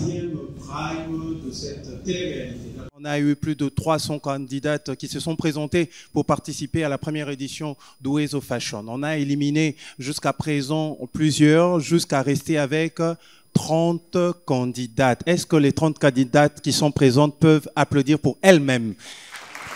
troisième prime de cette télé-réalité. On a eu plus de 300 candidates qui se sont présentées pour participer à la première édition d'Oezo Fashion. On a éliminé jusqu'à présent plusieurs, jusqu'à rester avec 30 candidates. Est-ce que les 30 candidates qui sont présentes peuvent applaudir pour elles-mêmes?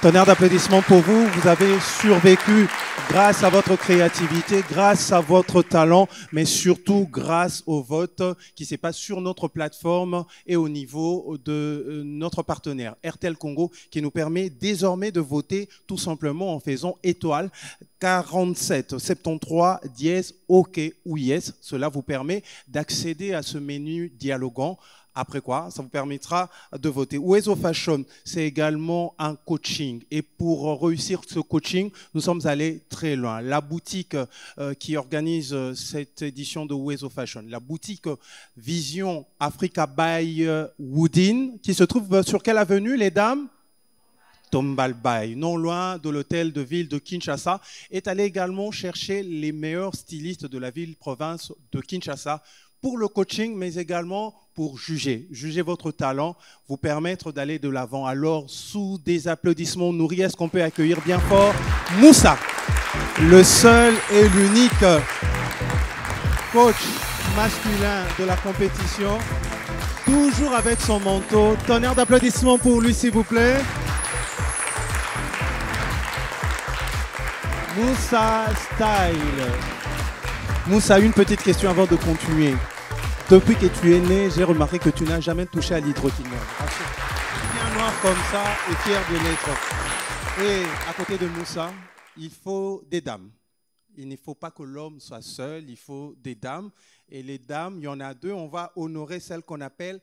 Tonnerre d'applaudissements pour vous. Vous avez survécu grâce à votre créativité, grâce à votre talent, mais surtout grâce au vote qui se passe sur notre plateforme et au niveau de notre partenaire RTL Congo, qui nous permet désormais de voter tout simplement en faisant étoile 47 73 dièse OK ou yes. Cela vous permet d'accéder à ce menu dialogant. Après quoi, ça vous permettra de voter. Oezo Fashion, c'est également un coaching. Et pour réussir ce coaching, nous sommes allés très loin. La boutique qui organise cette édition de Oezo Fashion, la boutique Vision Africa by Woodin, qui se trouve sur quelle avenue, les dames? Tombalbaye, non loin de l'hôtel de ville de Kinshasa, est allé également chercher les meilleurs stylistes de la ville-province de Kinshasa pour le coaching, mais également pour juger votre talent, vous permettre d'aller de l'avant. Alors, sous des applaudissements nourris, est-ce qu'on peut accueillir bien fort Moussa, le seul et l'unique coach masculin de la compétition, toujours avec son manteau. Tonnerre d'applaudissements pour lui, s'il vous plaît. Moussa Style. Moussa, une petite question avant de continuer. Depuis que tu es né, j'ai remarqué que tu n'as jamais touché à l'hydroquinone. Bien noir comme ça et fier de l'être. Et à côté de Moussa, il faut des dames. Il ne faut pas que l'homme soit seul, il faut des dames. Et les dames, il y en a deux. On va honorer celle qu'on appelle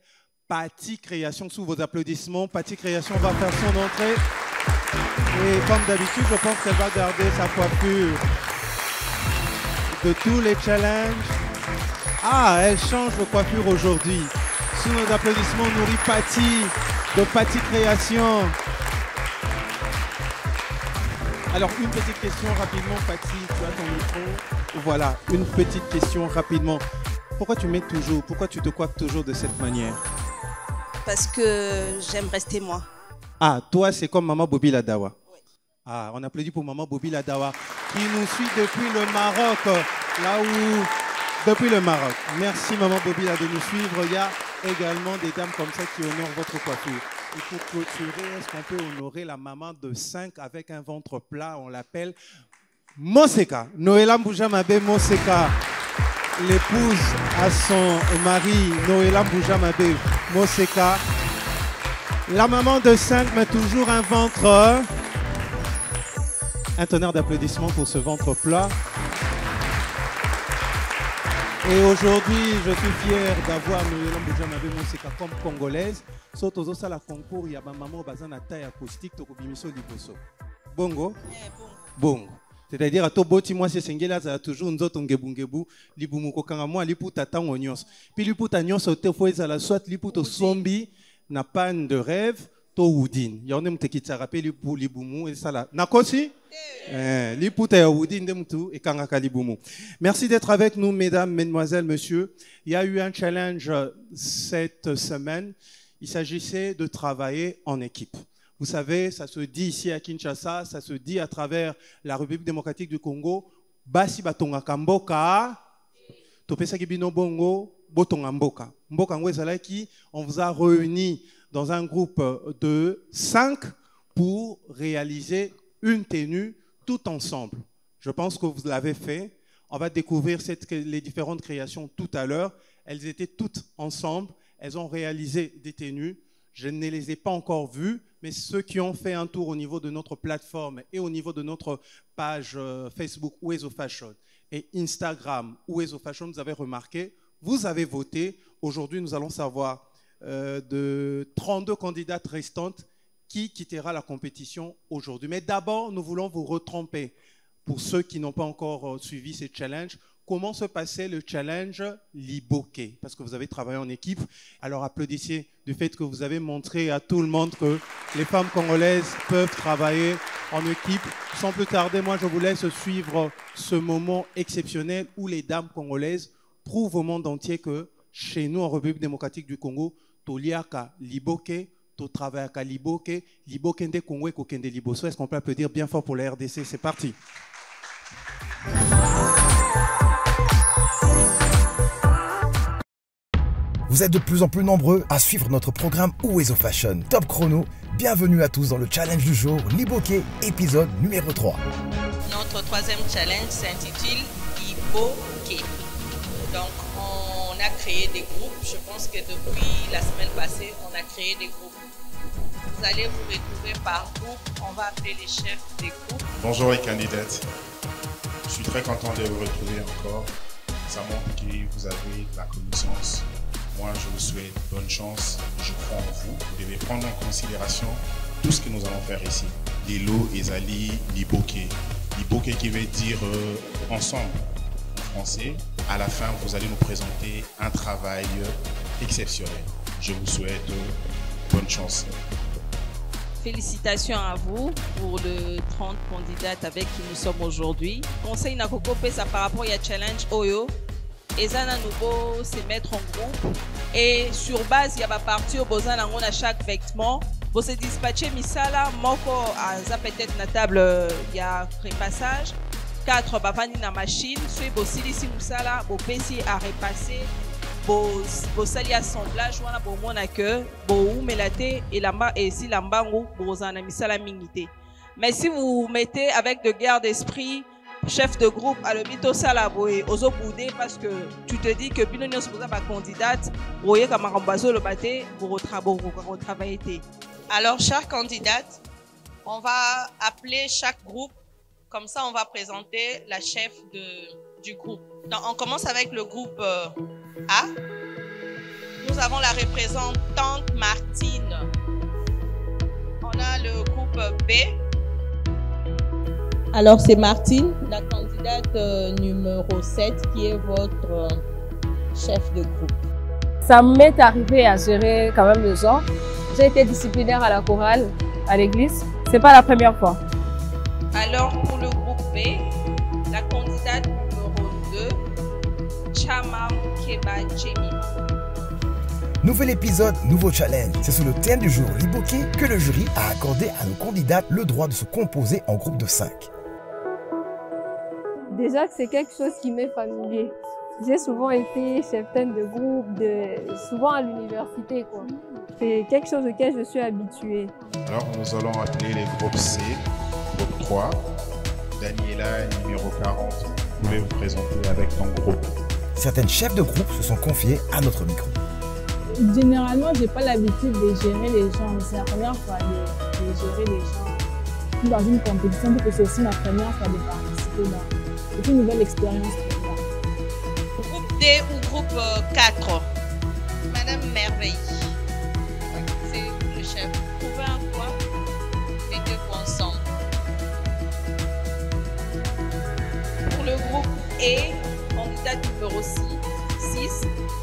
Patty Création. Sous vos applaudissements, Patty Création va faire son entrée. Et comme d'habitude, je pense qu'elle va garder sa coiffure de tous les challenges. Ah, elle change de coiffure aujourd'hui. Sous nos applaudissements, on nourrit Patty, de Patty Création. Alors, une petite question rapidement, Patty, tu as ton micro. Voilà, une petite question rapidement. Pourquoi tu te coiffes toujours de cette manière? Parce que j'aime rester moi. Ah, toi, c'est comme Maman Bobby Ladawa. Oui. Ah, on applaudit pour Maman Bobby Ladawa, qui nous suit depuis le Maroc, depuis le Maroc. Merci Maman Bobby là, de nous suivre. Il y a également des dames comme ça qui honorent votre coiffure. Et pour clôturer, est-ce qu'on peut honorer la maman de 5 avec un ventre plat? On l'appelle Moseka. Noéla Mboujamabe Moseka, l'épouse à son mari, Noéla Mboujamabe Moseka. La maman de 5 mais toujours un ventre. Un tonnerre d'applaudissements pour ce ventre plat. Et aujourd'hui, je suis fier d'avoir Noéla Mboujamabe Moseka comme congolaise. Sotozo sala concours, il y a ma maman bazana taille acoustique to kobimiso liboso. Bongo? Bongo. C'est-à-dire à Toboti, moi c'est Sengela, ça a toujours une autre ngebungebu, libumuko kangamo, liputa tango nyos. Puis liputa nyos au tefo ezala soit liputo sombi na panne de rêve to Woodin. Il y en a qui t'a rappelé pour libumu et ça là. Nakosi? Liputa ya Woodin de mutu et kangaka libumu. Merci d'être avec nous, mesdames, mesdemoiselles, messieurs. Il y a eu un challenge cette semaine. Il s'agissait de travailler en équipe. Vous savez, ça se dit ici à Kinshasa, ça se dit à travers la République démocratique du Congo. Basi batonga kamboka, topesa kibino bongo, botonga mboka. Mboka ngwezalaki, on vous a réunis dans un groupe de 5 pour réaliser une tenue tout ensemble. Je pense que vous l'avez fait. On va découvrir les différentes créations tout à l'heure. Elles étaient toutes ensemble. Elles ont réalisé des tenues. Je ne les ai pas encore vues, mais ceux qui ont fait un tour au niveau de notre plateforme et au niveau de notre page Facebook Oezo Fashion et Instagram Oezo Fashion, vous avez remarqué, vous avez voté. Aujourd'hui, nous allons savoir de 32 candidates restantes qui quittera la compétition aujourd'hui. Mais d'abord, nous voulons vous retremper. Pour ceux qui n'ont pas encore suivi ces challenges, comment se passait le challenge Liboké? Parce que vous avez travaillé en équipe. Alors applaudissez du fait que vous avez montré à tout le monde que les femmes congolaises peuvent travailler en équipe. Sans plus tarder, moi je vous laisse suivre ce moment exceptionnel où les dames congolaises prouvent au monde entier que chez nous en République démocratique du Congo, toliaka liboke, to travaillaka liboke, liboke nde Congo ko kende liboso. Est-ce qu'on peut applaudir bien fort pour la RDC? C'est parti. Vous êtes de plus en plus nombreux à suivre notre programme Uwezo Fashion Top Chrono. Bienvenue à tous dans le challenge du jour Liboke, épisode numéro 3. Notre troisième challenge s'intitule Liboke. Donc, on a créé des groupes. Je pense que depuis la semaine passée, on a créé des groupes. Vous allez vous retrouver par groupe. On va appeler les chefs des groupes. Bonjour les candidates. Je suis très content de vous retrouver encore. Ça montre que vous avez la connaissance. Moi, je vous souhaite bonne chance. Je crois en vous. Vous devez prendre en considération tout ce que nous allons faire ici. Lilo, Ezali, Liboke. Liboke qui veut dire ensemble en français. À la fin, vous allez nous présenter un travail exceptionnel. Je vous souhaite bonne chance. Félicitations à vous pour les 30 candidates avec qui nous sommes aujourd'hui. Conseil Nakoko Pesa par rapport à challenge Oyo. Ezana nouveau se mettre en groupe et sur base il y a partie au besoin à chaque vêtement. Vous se dispatcher misala moko à peut-être na table il y a repassage 4 bavani na machine soit bosili si musala bo pesi à repasser bo sali assemblage wana bo mona que bo melate et lamba et si lambangu bozana misala mingité. Mais si vous mettez avec de guerre d'esprit chef de groupe à le mito salaboé aux boudé parce que tu te dis que Bino Nyos Boza ma candidate voyez comme Rambazo le baté pour retravailler. Alors chère candidate, on va appeler chaque groupe comme ça on va présenter la chef du groupe. Donc on commence avec le groupe A. Nous avons la représentante Martine. On a le groupe B. Alors, c'est Martine, la candidate numéro 7, qui est votre chef de groupe. Ça m'est arrivé à gérer quand même le genre. J'ai été disciplinaire à la chorale, à l'église. C'est pas la première fois. Alors, pour le groupe B, la candidate numéro 2, Chama Keba Jemi. Nouvel épisode, nouveau challenge. C'est sous le thème du jour Liboke que le jury a accordé à nos candidates le droit de se composer en groupe de 5. Déjà que c'est quelque chose qui m'est familier. J'ai souvent été cheftaine de groupe, souvent à l'université, quoi. C'est quelque chose auquel je suis habituée. Alors nous allons appeler les groupes C, groupe 3. Daniela, numéro 40, vous pouvez vous présenter avec ton groupe. Certaines chefs de groupe se sont confiés à notre micro. Généralement, j'ai pas l'habitude de gérer les gens. C'est la première fois de gérer les gens dans une compétition, parce que c'est aussi ma première fois de participer dans. C'est une nouvelle expérience pour moi. Groupe D ou groupe 4. Madame Merveille. C'est le chef. Vous trouvez un point, les deux points ensemble. Pour le groupe E, candidate numéro 6,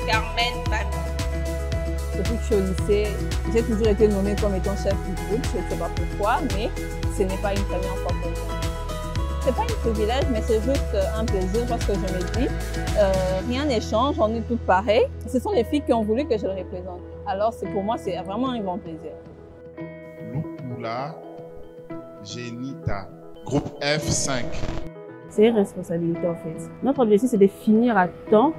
Carmen Bami. Depuis que je suis au lycée, j'ai toujours été nommée comme étant chef du groupe. Je ne sais pas pourquoi, mais ce n'est pas une première fois pour moi. C'est pas un privilège, mais c'est juste un plaisir parce que je me dis, rien n'échange, on est toutes pareilles. Ce sont les filles qui ont voulu que je les représente. Alors pour moi, c'est vraiment un grand plaisir. Lupula, Genita, groupe F5. C'est une responsabilité en fait. Notre objectif, c'est de finir à temps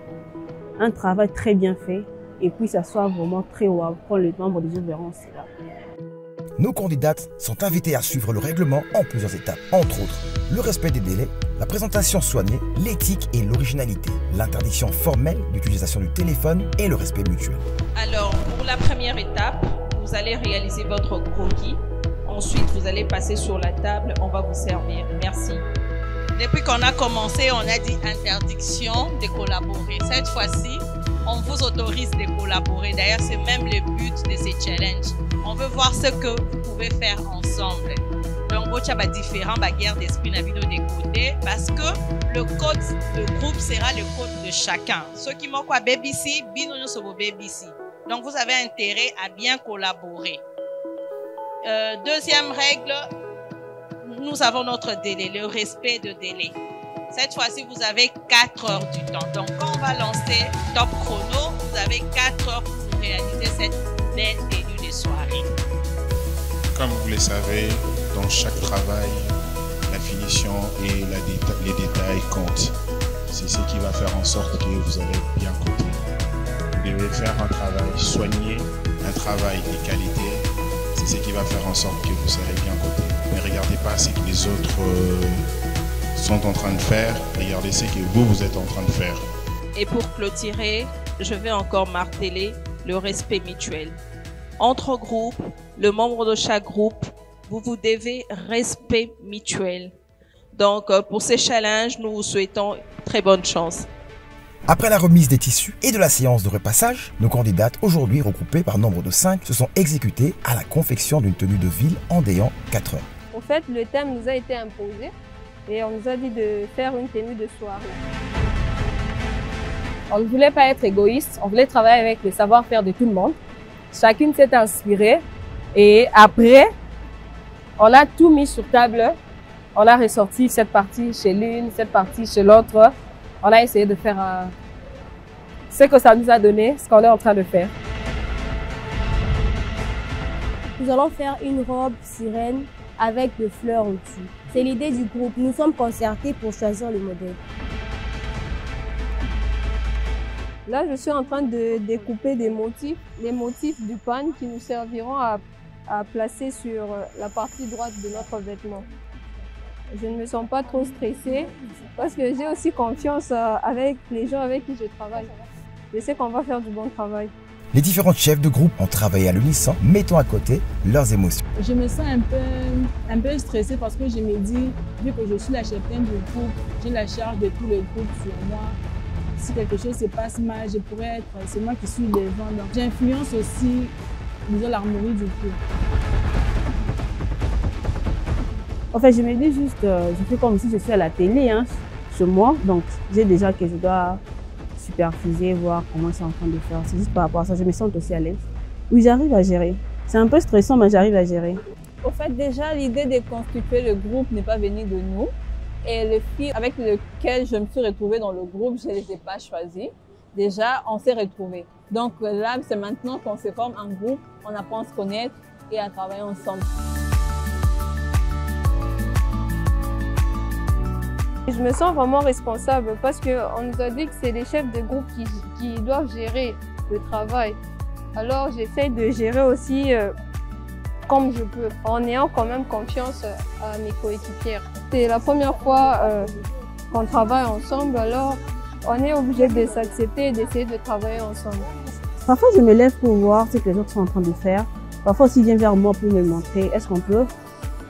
un travail très bien fait et puis ça soit vraiment très haut. Quand les membres des jeux verront cela. Nos candidates sont invitées à suivre le règlement en plusieurs étapes, entre autres le respect des délais, la présentation soignée, l'éthique et l'originalité, l'interdiction formelle d'utilisation du téléphone et le respect mutuel. Alors, pour la première étape, vous allez réaliser votre croquis. Ensuite, vous allez passer sur la table, on va vous servir. Merci. Depuis qu'on a commencé, on a dit interdiction de collaborer. Cette fois-ci, on vous autorise de collaborer. D'ailleurs, c'est même le but de ces challenges. On veut voir ce que vous pouvez faire ensemble. Donc, il y a différents guerres d'esprit dans la vidéo des côtés parce que le code de groupe sera le code de chacun. Ceux qui m'ont quoi BBC, binono sobo BBC. Donc, vous avez intérêt à bien collaborer. Deuxième règle, nous avons notre délai, le respect de délai. Cette fois-ci, vous avez 4 heures du temps. Donc, quand on va lancer Top Chrono, vous avez 4 heures pour réaliser cette belle tenue de soirée. Comme vous le savez, dans chaque travail, la finition et les détails comptent. C'est ce qui va faire en sorte que vous allez bien coter. Vous devez faire un travail soigné, un travail de qualité. C'est ce qui va faire en sorte que vous serez bien coté. Ne regardez pas ce que les autres sont en train de faire, regardez ce que vous êtes en train de faire. Et pour clôturer, je vais encore marteler le respect mutuel. Entre groupes, le membre de chaque groupe, vous devez respect mutuel. Donc, pour ces challenges, nous vous souhaitons très bonne chance. Après la remise des tissus et de la séance de repassage, nos candidates, aujourd'hui regroupées par nombre de 5, se sont exécutées à la confection d'une tenue de ville en déant 4 heures. En fait, le thème nous a été imposé et on nous a dit de faire une tenue de soirée. On ne voulait pas être égoïste, on voulait travailler avec le savoir-faire de tout le monde. Chacune s'est inspirée et après, on a tout mis sur table. On a ressorti cette partie chez l'une, cette partie chez l'autre. On a essayé de faire ce que ça nous a donné, ce qu'on est en train de faire. Nous allons faire une robe sirène avec des fleurs au-dessus. C'est l'idée du groupe. Nous sommes concertés pour choisir le modèle. Là, je suis en train de découper des motifs, les motifs du pan qui nous serviront à placer sur la partie droite de notre vêtement. Je ne me sens pas trop stressée parce que j'ai aussi confiance avec les gens avec qui je travaille. Je sais qu'on va faire du bon travail. Les différents chefs de groupe ont travaillé à l'unisson, mettant à côté leurs émotions. Je me sens un peu stressée parce que je me dis, vu que je suis la cheftaine du groupe, j'ai la charge de tout le groupe sur moi. Si quelque chose se passe mal, c'est moi qui suis les vents. Donc j'influence aussi, disons, l'harmonie du groupe. En fait, je me dis juste, je fais comme si je suis à la télé, hein, chez moi. Donc, j'ai déjà que je dois superviser, voir comment ils sont en train de faire. C'est juste par rapport à ça, je me sens aussi à l'aise. Oui, j'arrive à gérer. C'est un peu stressant, mais j'arrive à gérer. Au fait, déjà, l'idée de constituer le groupe n'est pas venue de nous. Et les filles avec lesquelles je me suis retrouvée dans le groupe, je ne les ai pas choisies. Déjà, on s'est retrouvés. Donc là, c'est maintenant qu'on se forme en groupe, on apprend à se connaître et à travailler ensemble. Je me sens vraiment responsable parce qu'on nous a dit que c'est les chefs de groupe qui doivent gérer le travail. Alors j'essaie de gérer aussi comme je peux, en ayant quand même confiance à mes coéquipières. C'est la première fois qu'on travaille ensemble, alors on est obligé de s'accepter et d'essayer de travailler ensemble. Parfois je me lève pour voir ce que les autres sont en train de faire. Parfois aussi ils viennent vers moi pour me montrer est-ce qu'on peut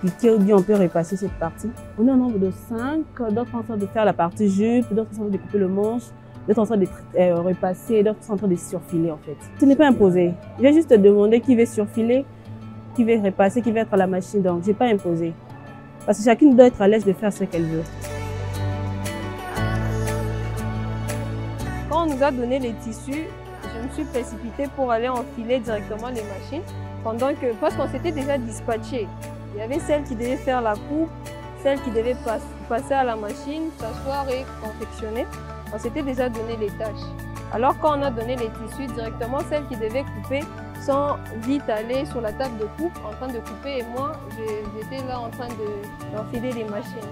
piquer ou bien on peut repasser cette partie. On est un nombre de 5, d'autres sont en train de faire la partie jupe, d'autres sont en train de couper le manche, d'autres sont en train de repasser, d'autres sont en train de surfiler en fait. Ce n'est pas imposé. Je vais juste demander qui veut surfiler, qui veut repasser, qui veut être à la machine. Donc je n'ai pas imposé. Parce que chacune doit être à l'aise de faire ce qu'elle veut. Quand on nous a donné les tissus, je me suis précipitée pour aller enfiler directement les machines, parce qu'on s'était déjà dispatché. Il y avait celle qui devait faire la coupe, celle qui devait passer à la machine, s'asseoir et confectionner. On s'était déjà donné les tâches. Alors quand on a donné les tissus, directement celles qui devaient couper sont vite allées sur la table de coupe en train de couper et moi j'étais là en train d'enfiler les machines.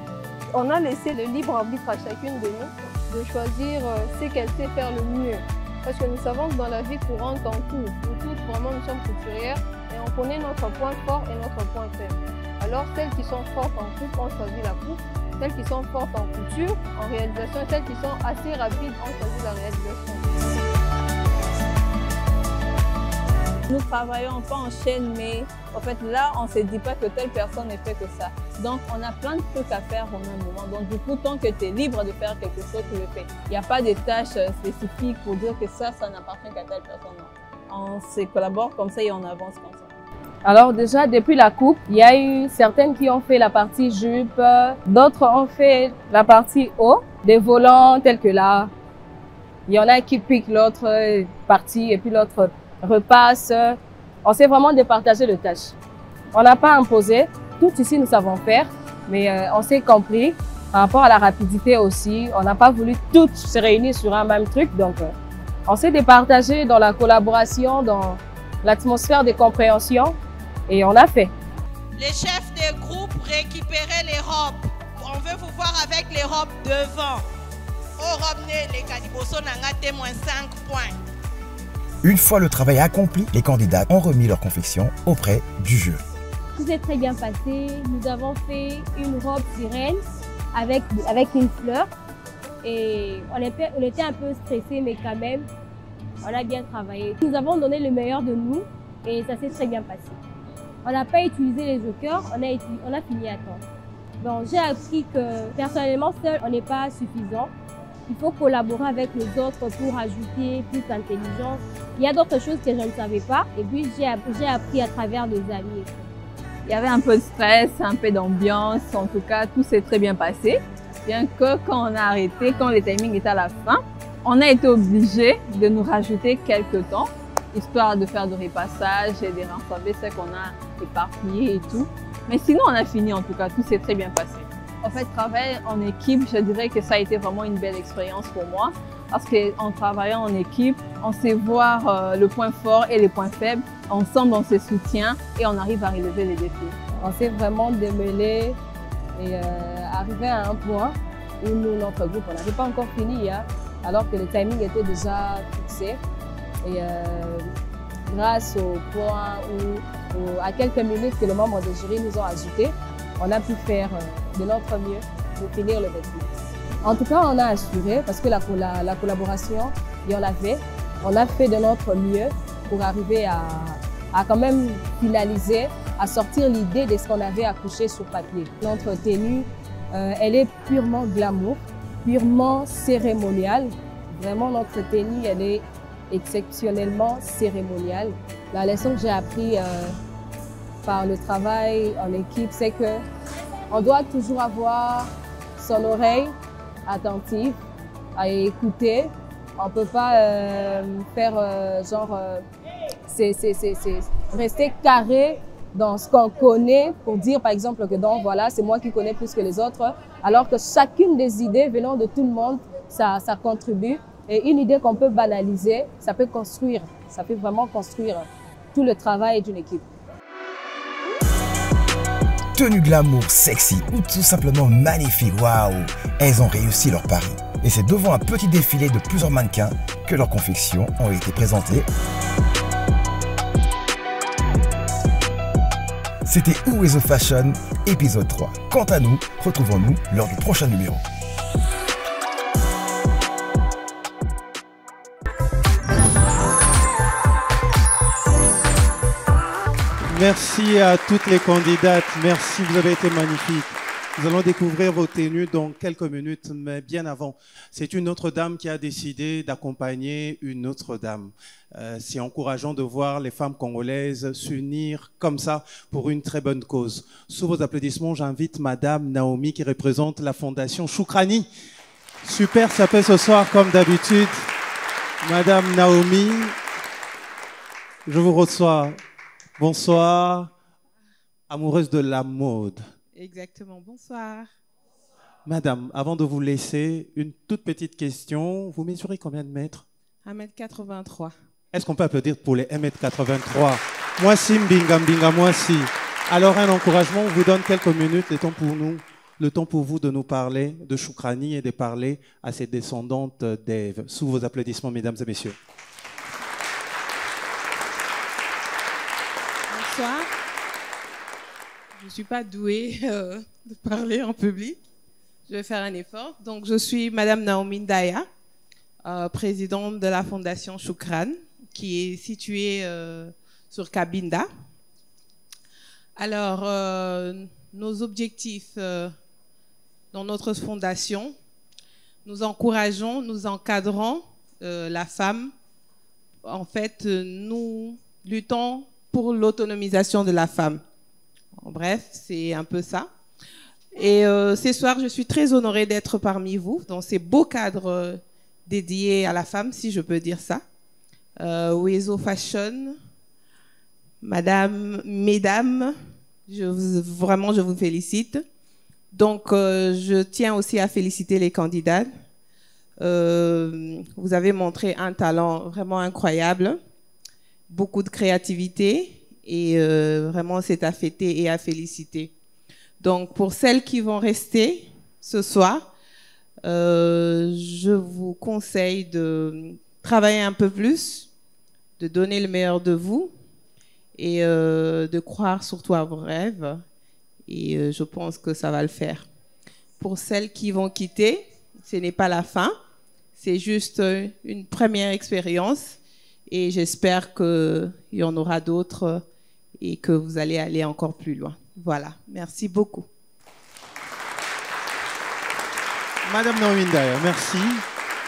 On a laissé le libre arbitre à chacune de nous de choisir ce qu'elle sait faire le mieux. Parce que nous savons que dans la vie courante en tout, nous toutes vraiment nous sommes couturières et on connaît notre point fort et notre point faible. Alors celles qui sont fortes en coupe ont choisi la coupe, celles qui sont fortes en couture, en réalisation, et celles qui sont assez rapides ont choisi la réalisation. Nous ne travaillons pas en chaîne, mais en fait là, on ne se dit pas que telle personne ne fait que ça. Donc on a plein de trucs à faire au même moment. Donc du coup, tant que tu es libre de faire quelque chose, tu le fais. Il n'y a pas de tâches spécifiques pour dire que ça n'appartient qu'à telle personne. On se collabore comme ça et on avance comme ça. Alors déjà, depuis la coupe, il y a eu certaines qui ont fait la partie jupe, d'autres ont fait la partie haut, des volants tels que là. Il y en a qui piquent l'autre partie et puis l'autre repasse. On s'est vraiment départagé de tâches. On n'a pas imposé. Tout ici, nous savons faire, mais on s'est compris. Par rapport à la rapidité aussi, on n'a pas voulu toutes se réunir sur un même truc. Donc, On s'est départagé dans la collaboration, dans l'atmosphère de compréhension et on a fait. Les chefs des groupes récupéraient les robes. On veut vous voir avec les robes devant. Oh, robe les caliboso n'anga témoin 5 points. Une fois le travail accompli, les candidats ont remis leur confection auprès du jury. Tout s'est très bien passé. Nous avons fait une robe sirène avec une fleur. Et on était un peu stressés, mais quand même, on a bien travaillé. Nous avons donné le meilleur de nous et ça s'est très bien passé. On n'a pas utilisé les jokers, on a fini à temps. Donc j'ai appris que personnellement, seul, on n'est pas suffisant. Il faut collaborer avec les autres pour ajouter plus d'intelligence. Il y a d'autres choses que je ne savais pas et puis j'ai appris à travers des amis. Il y avait un peu de stress, un peu d'ambiance. En tout cas, tout s'est très bien passé. Bien que quand on a arrêté, quand le timing était à la fin, on a été obligé de nous rajouter quelques temps, histoire de faire du repassage et de rassembler ce qu'on a éparpillé et tout. Mais sinon, on a fini en tout cas, tout s'est très bien passé. En fait, travailler en équipe, je dirais que ça a été vraiment une belle expérience pour moi. Parce qu'en travaillant en équipe, on sait voir le point fort et les points faibles. Ensemble, on se soutient et on arrive à relever les défis. On s'est vraiment démêlés et arrivé à un point où nous, notre groupe, on n'avait pas encore fini hier, alors que le timing était déjà fixé. Et grâce au point à quelques minutes que les membres du jury nous ont ajouté, on a pu faire de notre mieux pour finir le 28. En tout cas, on a assuré parce que la collaboration, il y en avait. On a fait de notre mieux pour arriver à quand même finaliser, à sortir l'idée de ce qu'on avait accouché sur papier. Notre tenue, elle est purement glamour, purement cérémoniale. Vraiment, notre tenue, elle est exceptionnellement cérémoniale. La leçon que j'ai apprise par le travail en équipe, c'est que on doit toujours avoir son oreille attentive à écouter. On ne peut pas faire rester carré dans ce qu'on connaît pour dire par exemple que donc voilà, c'est moi qui connais plus que les autres, alors que chacune des idées venant de tout le monde, ça contribue. Et une idée qu'on peut banaliser, ça peut construire, ça peut vraiment construire tout le travail d'une équipe. Tenue glamour, sexy ou tout simplement magnifique, waouh! Elles ont réussi leur pari. Et c'est devant un petit défilé de plusieurs mannequins que leurs confections ont été présentées. C'était Who is the Fashion, épisode 3. Quant à nous, retrouvons-nous lors du prochain numéro. Merci à toutes les candidates. Merci, vous avez été magnifiques. Nous allons découvrir vos tenues dans quelques minutes, mais bien avant. C'est une autre dame qui a décidé d'accompagner une autre dame. C'est encourageant de voir les femmes congolaises s'unir comme ça pour une très bonne cause. Sous vos applaudissements, j'invite Madame Naomi qui représente la Fondation Choukrani. Super sapé ce soir comme d'habitude. Madame Naomi, je vous reçois. Bonsoir, amoureuse de la mode. Exactement, bonsoir. Madame, avant de vous laisser, une toute petite question. Vous mesurez combien de mètres? 1m83. Est-ce qu'on peut applaudir pour les 1m83? Moi si, mbinga, moi si. Alors un encouragement, on vous donne quelques minutes, le temps pour vous de nous parler de Choukrani et de parler à ses descendantes d'Ève. Sous vos applaudissements, mesdames et messieurs. Bonsoir. Je ne suis pas douée de parler en public. Je vais faire un effort. Donc, je suis Madame Naomi Ndaya, présidente de la Fondation Choukran, qui est située sur Cabinda. Alors, nos objectifs dans notre fondation, nous encourageons, nous encadrons la femme. En fait, nous luttons pour l'autonomisation de la femme. En bref, c'est un peu ça. Et ce soir, je suis très honorée d'être parmi vous dans ces beaux cadres dédiés à la femme, si je peux dire ça. Wezo Fashion, mesdames, vraiment, je vous félicite. Donc, je tiens aussi à féliciter les candidats. Vous avez montré un talent vraiment incroyable, beaucoup de créativité et vraiment c'est à fêter et à féliciter. Donc pour celles qui vont rester ce soir, je vous conseille de travailler un peu plus, de donner le meilleur de vous et de croire surtout à vos rêves. Et je pense que ça va le faire. Pour celles qui vont quitter, ce n'est pas la fin. C'est juste une première expérience. Et j'espère qu'il y en aura d'autres et que vous allez aller encore plus loin. Voilà. Merci beaucoup. Madame Norwinda, merci.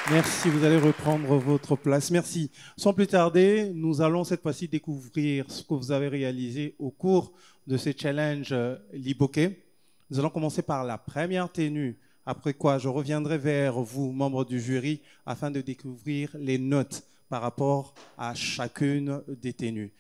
Merci, vous allez reprendre votre place. Merci. Sans plus tarder, nous allons cette fois-ci découvrir ce que vous avez réalisé au cours de ce challenge Liboké. Nous allons commencer par la première tenue, après quoi je reviendrai vers vous, membres du jury, afin de découvrir les notes par rapport à chacune des tenues.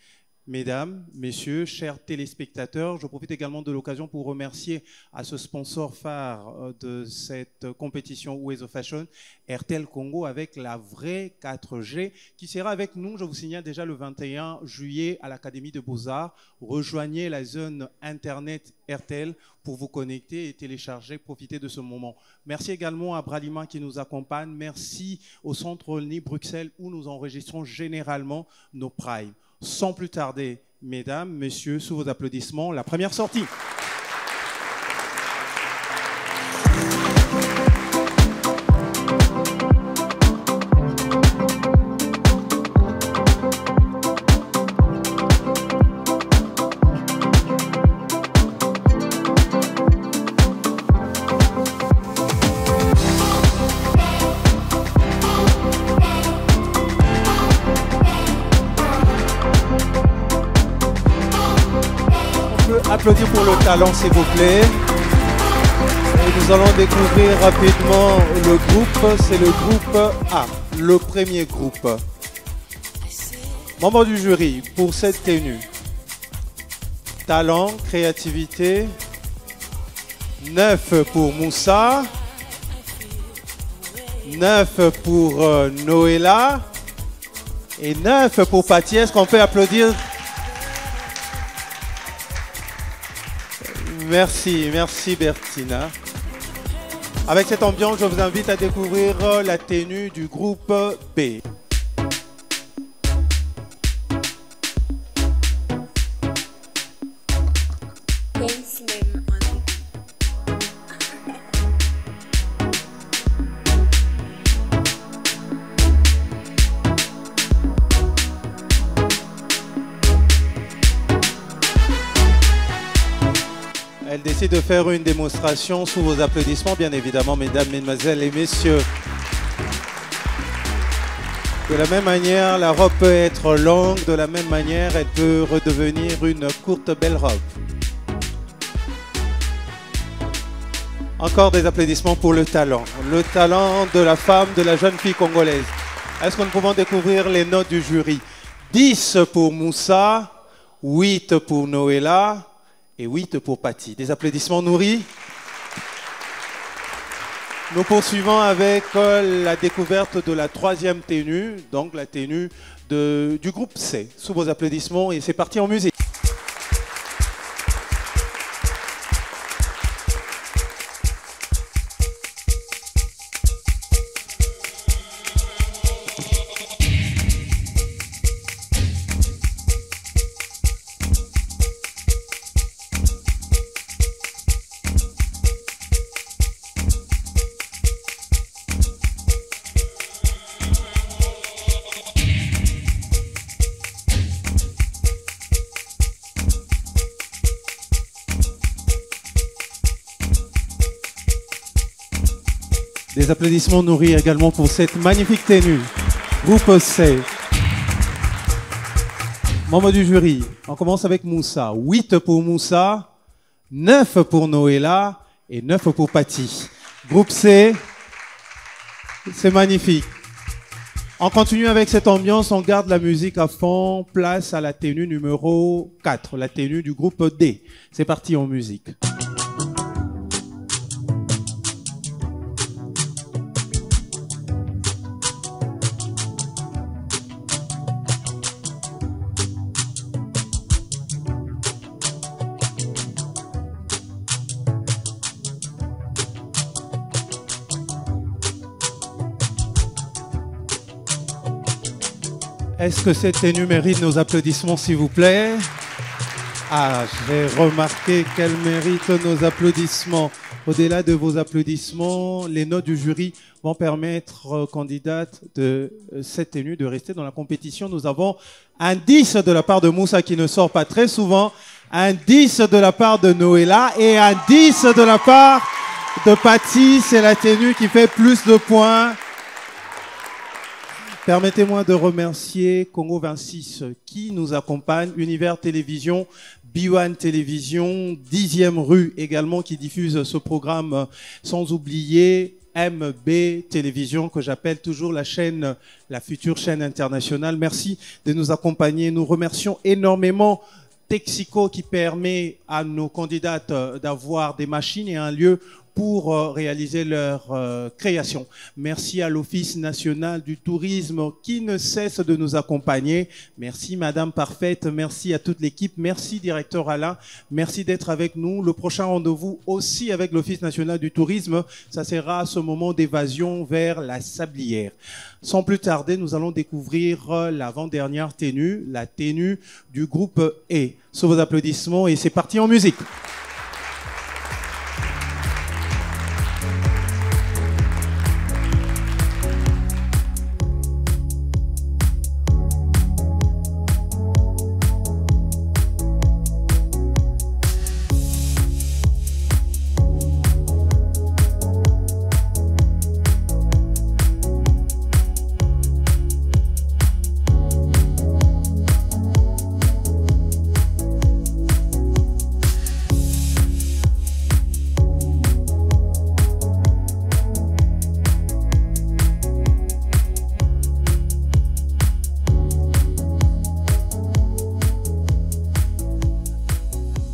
Mesdames, messieurs, chers téléspectateurs, je profite également de l'occasion pour remercier à ce sponsor phare de cette compétition Ways of Fashion, RTL Congo, avec la vraie 4G, qui sera avec nous, je vous signale déjà le 21 juillet à l'Académie de Beaux-Arts. Rejoignez la zone Internet RTL pour vous connecter et télécharger, profiter de ce moment. Merci également à Bralima qui nous accompagne. Merci au Centre Olny Bruxelles où nous enregistrons généralement nos primes. Sans plus tarder, mesdames, messieurs, sous vos applaudissements, la première sortie. Applaudissements pour le talent, s'il vous plaît. Et nous allons découvrir rapidement le groupe. C'est le groupe A, le premier groupe. Membres du jury, pour cette tenue. Talent, créativité. 9 pour Moussa. 9 pour Noëlla. Et 9 pour Patty. Est-ce qu'on peut applaudir? Merci, merci Bertina. Avec cette ambiance, je vous invite à découvrir la tenue du groupe B. Elle décide de faire une démonstration sous vos applaudissements, bien évidemment, mesdames, mesdemoiselles et messieurs. De la même manière, la robe peut être longue, de la même manière, elle peut redevenir une courte belle robe. Encore des applaudissements pour le talent de la femme, de la jeune fille congolaise. Est-ce que nous pouvons découvrir les notes du jury? 10 pour Moussa, 8 pour Noëlla, et 8 pour Patty. Des applaudissements nourris. Nous poursuivons avec la découverte de la troisième tenue, donc la tenue du groupe C. Sous vos applaudissements et c'est parti en musique. Des applaudissements nourris également pour cette magnifique tenue. Groupe C. Membres du jury, on commence avec Moussa. 8 pour Moussa, 9 pour Noëlla et 9 pour Patty. Groupe C, c'est magnifique. On continue avec cette ambiance, on garde la musique à fond. Place à la tenue numéro 4, la tenue du groupe D. C'est parti en musique. Est-ce que cette tenue mérite nos applaudissements, s'il vous plaît? Ah, j'ai remarqué qu'elle mérite nos applaudissements. Au-delà de vos applaudissements, les notes du jury vont permettre aux candidates de cette tenue de rester dans la compétition. Nous avons un 10 de la part de Moussa qui ne sort pas très souvent, un 10 de la part de Noëlla et un 10 de la part de Patty. C'est la tenue qui fait plus de points. Permettez-moi de remercier Congo 26 qui nous accompagne, Univers Télévision, B1 Télévision, 10e rue également qui diffuse ce programme, sans oublier MB Télévision que j'appelle toujours la chaîne, la future chaîne internationale. Merci de nous accompagner. Nous remercions énormément Texico qui permet à nos candidates d'avoir des machines et un lieu pour réaliser leur création. Merci à l'Office national du tourisme qui ne cesse de nous accompagner. Merci Madame Parfaite, merci à toute l'équipe, merci Directeur Alain, merci d'être avec nous. Le prochain rendez-vous aussi avec l'Office national du tourisme, ça sera ce moment d'évasion vers la Sablière. Sans plus tarder, nous allons découvrir l'avant-dernière tenue, la tenue du groupe E. Sous vos applaudissements et c'est parti en musique.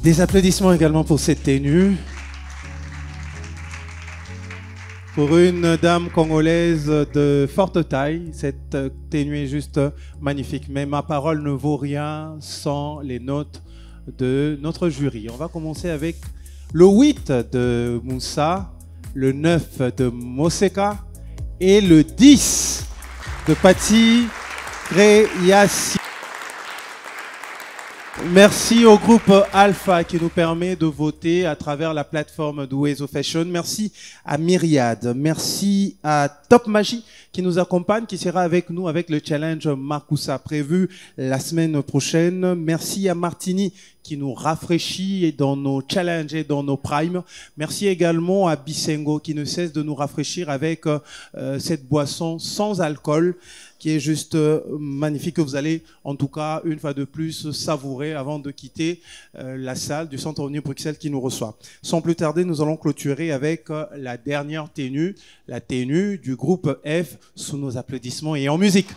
Des applaudissements également pour cette tenue. Pour une dame congolaise de forte taille, cette tenue est juste magnifique. Mais ma parole ne vaut rien sans les notes de notre jury. On va commencer avec le 8 de Moussa, le 9 de Moseka et le 10 de Patty Créassi. Merci au groupe Alpha qui nous permet de voter à travers la plateforme d'Uezo Fashion. Merci à Myriad. Merci à Top Magie qui nous accompagne, qui sera avec nous avec le challenge Makusa prévu la semaine prochaine. Merci à Martini qui nous rafraîchit dans nos challenges et dans nos primes. Merci également à Bisengo qui ne cesse de nous rafraîchir avec cette boisson sans alcool qui est juste magnifique, que vous allez en tout cas une fois de plus savourer avant de quitter la salle du Centre ONU Bruxelles qui nous reçoit. Sans plus tarder, nous allons clôturer avec la dernière tenue, la tenue du groupe F, sous nos applaudissements et en musique.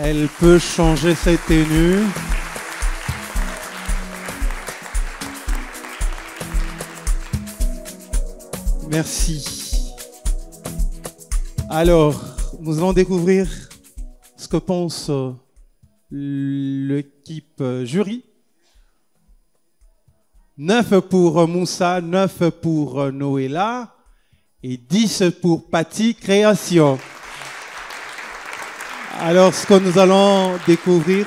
Elle peut changer cette tenue. Merci. Alors, nous allons découvrir ce que pense l'équipe jury. 9 pour Moussa, 9 pour Noëlla et 10 pour Patty Création. Alors, ce que nous allons découvrir,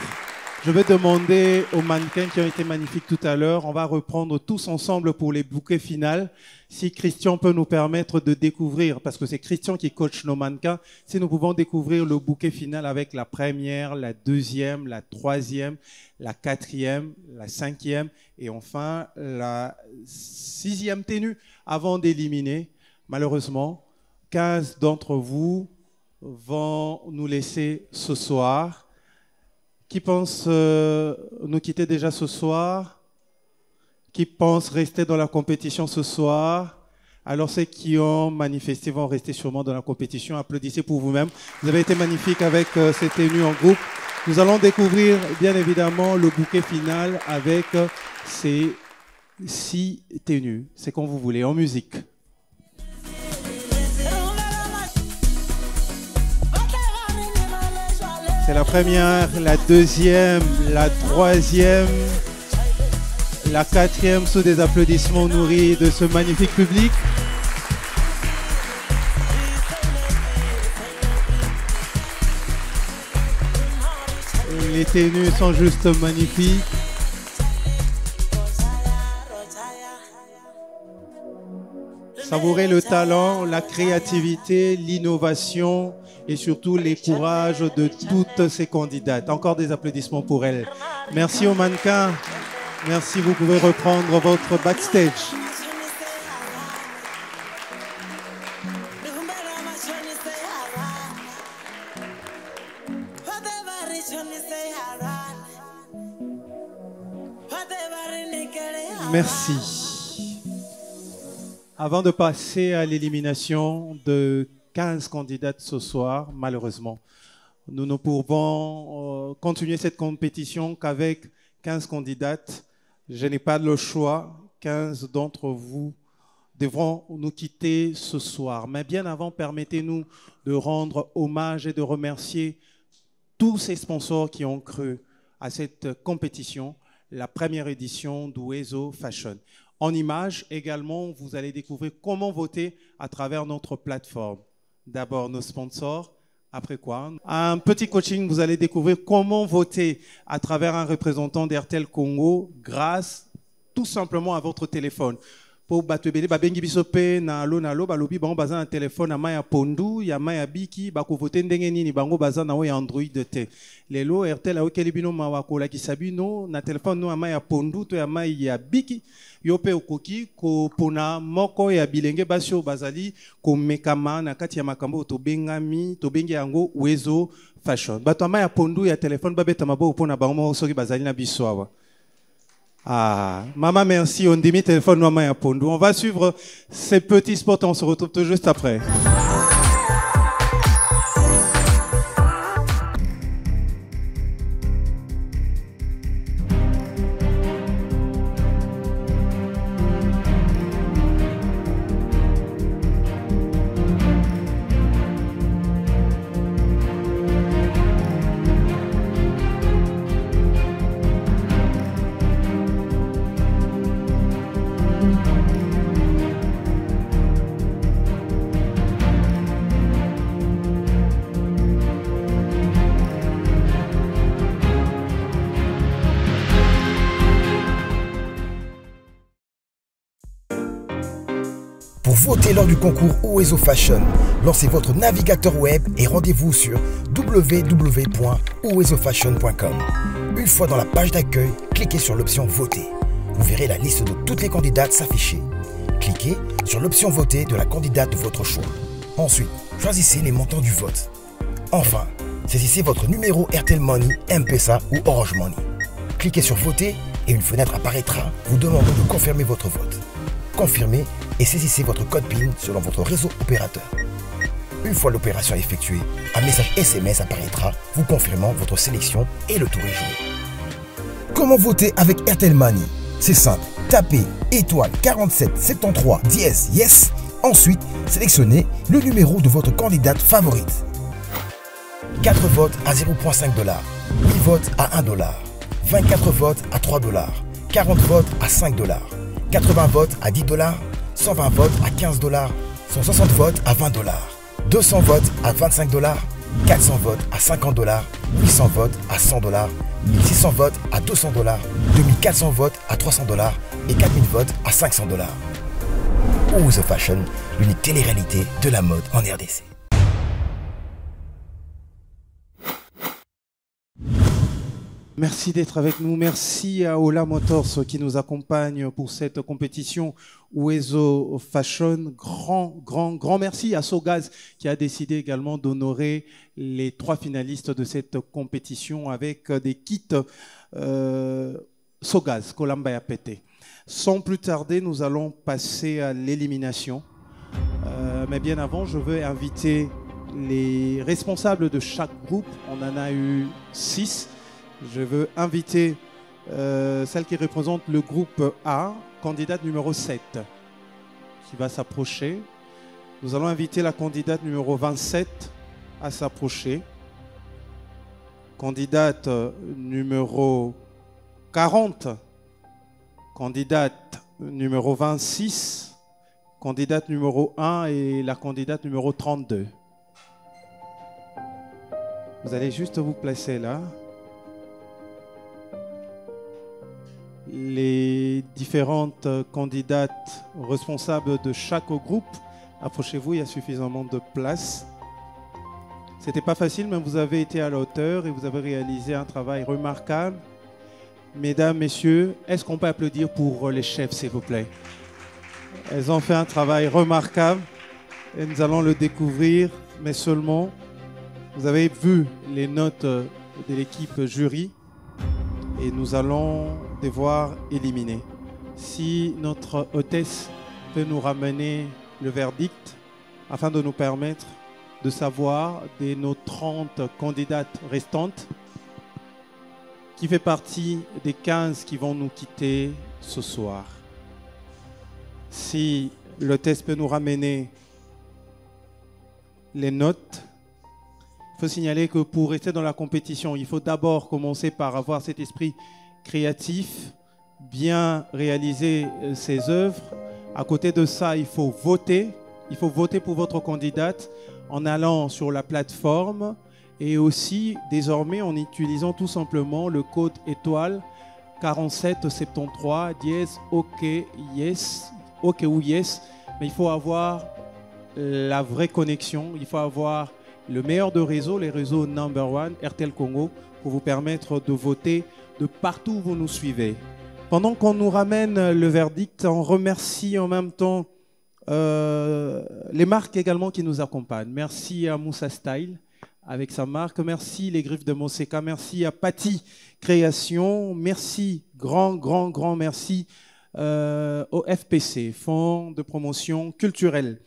je vais demander aux mannequins qui ont été magnifiques tout à l'heure, on va reprendre tous ensemble pour les bouquets finales. Si Christian peut nous permettre de découvrir, parce que c'est Christian qui coach nos mannequins, si nous pouvons découvrir le bouquet final avec la première, la deuxième, la troisième, la quatrième, la cinquième et enfin la sixième tenue avant d'éliminer. Malheureusement, 15 d'entre vous vont nous laisser ce soir. Qui pense nous quitter déjà ce soir? Qui pense rester dans la compétition ce soir? Alors ceux qui ont manifesté vont rester sûrement dans la compétition. Applaudissez pour vous-même. Vous avez été magnifiques avec ces tenues en groupe. Nous allons découvrir bien évidemment le bouquet final avec ces 6 tenues. C'est comme vous voulez, en musique. C'est la première, la deuxième, la troisième, la quatrième sous des applaudissements nourris de ce magnifique public. Les tenues sont juste magnifiques. Savourez le talent, la créativité, l'innovation et surtout les courages de toutes ces candidates. Encore des applaudissements pour elles. Merci aux mannequins. Merci, vous pouvez reprendre votre backstage. Merci. Avant de passer à l'élimination de 15 candidates ce soir, malheureusement, nous ne pouvons continuer cette compétition qu'avec 15 candidates. Je n'ai pas le choix. 15 d'entre vous devront nous quitter ce soir. Mais bien avant, permettez-nous de rendre hommage et de remercier tous ces sponsors qui ont cru à cette compétition, la première édition d'Oezo Fashion. En images également, vous allez découvrir comment voter à travers notre plateforme. D'abord nos sponsors, après quoi, un petit coaching, vous allez découvrir comment voter à travers un représentant d'Airtel Congo grâce tout simplement à votre téléphone. Pour batebele babengi bisope na lo balobi bango baza na téléphone ama ya pondu ya ma ya biki bako voter ndenge nini bango baza na ya Android te. Lelo Airtel a okeli bino mawako la kisabino na téléphone no ama ya pondu to ya ma ya biki yope okoki ko pona moko ya bilenge basio bazali ko mekama na kati ya makambo to bengami to bengi yango Oezo Fashion. Bato ama ya pondu ya téléphone babeta mabo pona bango soki bazali na biso awa. Ah, maman, merci. On dit téléphone maman à Pondou. On va suivre ces petits spots. On se retrouve tout juste après. Pour voter lors du concours Oezo Fashion, lancez votre navigateur web et rendez-vous sur www.oezofashion.com. Une fois dans la page d'accueil, cliquez sur l'option Voter. Vous verrez la liste de toutes les candidates s'afficher. Cliquez sur l'option Voter de la candidate de votre choix. Ensuite, choisissez les montants du vote. Enfin, saisissez votre numéro Airtel Money, M-Pesa ou Orange Money. Cliquez sur Voter et une fenêtre apparaîtra vous demandant de confirmer votre vote. Confirmez et saisissez votre code PIN selon votre réseau opérateur. Une fois l'opération effectuée, un message SMS apparaîtra vous confirmant votre sélection et le tour est joué. Comment voter avec Airtel Money? C'est simple, tapez étoile 47 73 dièse yes, ensuite sélectionnez le numéro de votre candidate favorite. 4 votes à 0,5 $, 8 votes à 1 $, 24 votes à 3 $, 40 votes à 5 $, 80 votes à 10 $, 120 votes à 15 $, 160 votes à 20 $, 200 votes à 25 $, 400 votes à 50 $, 800 votes à 100 $, 1600 votes à 200 $, 2400 votes à 300 $ et 4000 votes à 500 $. Oezo Fashion, l'unique télé-réalité de la mode en RDC. Merci d'être avec nous. Merci à Ola Motors qui nous accompagne pour cette compétition Oezo Fashion. Grand merci à Sogaz qui a décidé également d'honorer les 3 finalistes de cette compétition avec des kits Sogaz, Kolamba et Pété. Sans plus tarder, nous allons passer à l'élimination. Mais bien avant, je veux inviter les responsables de chaque groupe. On en a eu 6. Je veux inviter celle qui représente le groupe A, candidate numéro 7, qui va s'approcher. Nous allons inviter la candidate numéro 27 à s'approcher. Candidate numéro 40, candidate numéro 26, candidate numéro 1 et la candidate numéro 32. Vous allez juste vous placer là. Les différentes candidates responsables de chaque groupe, approchez-vous, il y a suffisamment de place. C'était pas facile, mais vous avez été à la hauteur et vous avez réalisé un travail remarquable. Mesdames, messieurs, est-ce qu'on peut applaudir pour les chefs, s'il vous plaît? Elles ont fait un travail remarquable et nous allons le découvrir, mais seulement, vous avez vu les notes de l'équipe jury et nous allons devoir éliminer. Si notre hôtesse peut nous ramener le verdict afin de nous permettre de savoir de nos 30 candidates restantes qui fait partie des 15 qui vont nous quitter ce soir. Si l'hôtesse peut nous ramener les notes, il faut signaler que pour rester dans la compétition, il faut d'abord commencer par avoir cet esprit créatif, bien réaliser ses œuvres. À côté de ça, il faut voter. Il faut voter pour votre candidate en allant sur la plateforme et aussi désormais en utilisant tout simplement le code étoile 4773 dièse OK yes, OK ou yes. Mais il faut avoir la vraie connexion, il faut avoir le meilleur de réseau, les réseaux number one, RTL Congo, pour vous permettre de voter de partout où vous nous suivez. Pendant qu'on nous ramène le verdict, on remercie en même temps les marques également qui nous accompagnent. Merci à Moussa Style avec sa marque. Merci les Griffes de Moseka. Merci à Patty Création. Merci, grand merci au FPC, Fonds de promotion culturelle.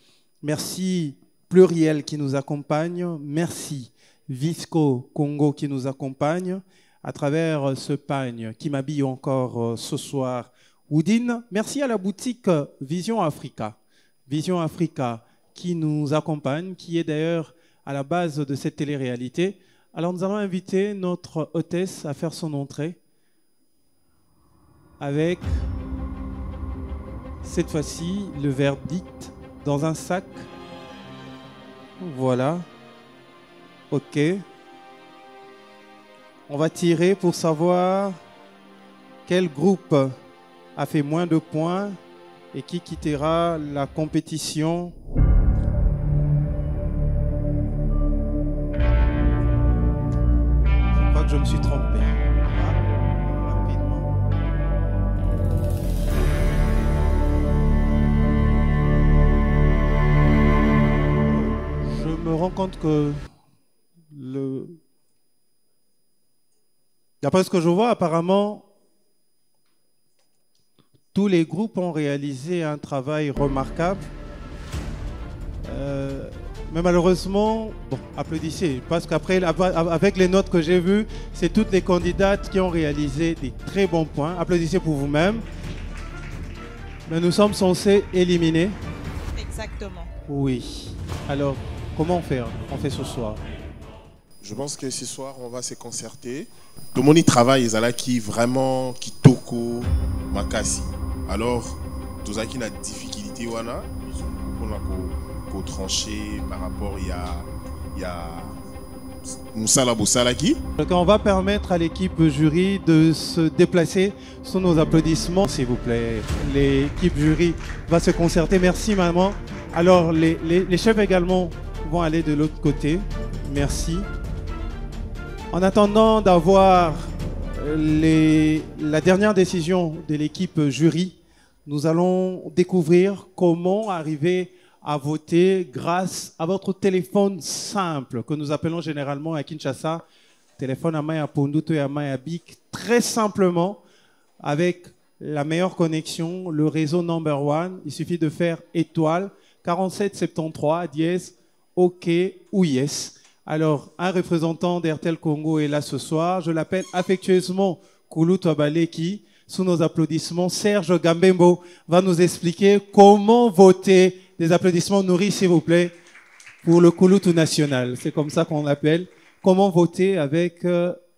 Merci Pluriel qui nous accompagne. Merci Visco Congo qui nous accompagne à travers ce pagne qui m'habille encore ce soir. Woodin, merci à la boutique Vision Africa. Vision Africa qui nous accompagne, qui est d'ailleurs à la base de cette télé-réalité. Alors nous allons inviter notre hôtesse à faire son entrée avec cette fois-ci le verdict dans un sac. Voilà. Ok. On va tirer pour savoir quel groupe a fait moins de points et qui quittera la compétition. Je crois que je me suis trompé. Rapidement. Je me rends compte que d'après ce que je vois, apparemment, tous les groupes ont réalisé un travail remarquable. Mais malheureusement, bon, applaudissez, parce qu'après, avec les notes que j'ai vues, c'est toutes les candidates qui ont réalisé des très bons points. Applaudissez pour vous-même. Mais nous sommes censés éliminer. Exactement. Oui. Alors, comment faire? On fait ce soir. Je pense que ce soir, on va se concerter. Le monde y travaille, ils ont qui vraiment qui toko makasi. Alors, tous ceux qui ont des difficultés, on a tranché par rapport à Moussala Boussala qui. Donc on va permettre à l'équipe jury de se déplacer sous nos applaudissements, s'il vous plaît. L'équipe jury va se concerter. Merci, maman. Alors, les chefs également vont aller de l'autre côté. Merci. En attendant d'avoir la dernière décision de l'équipe jury, nous allons découvrir comment arriver à voter grâce à votre téléphone simple que nous appelons généralement à Kinshasa téléphone à main à Ponduto et à main à Bic, très simplement avec la meilleure connexion, le réseau number one. Il suffit de faire étoile 4773 dièse OK ou yes. Alors, un représentant d'Airtel Congo est là ce soir. Je l'appelle affectueusement Koulou Toabaleki. Sous nos applaudissements, Serge Gambembo va nous expliquer comment voter. Des applaudissements nourris, s'il vous plaît, pour le Kouloutou national. C'est comme ça qu'on l'appelle. Comment voter avec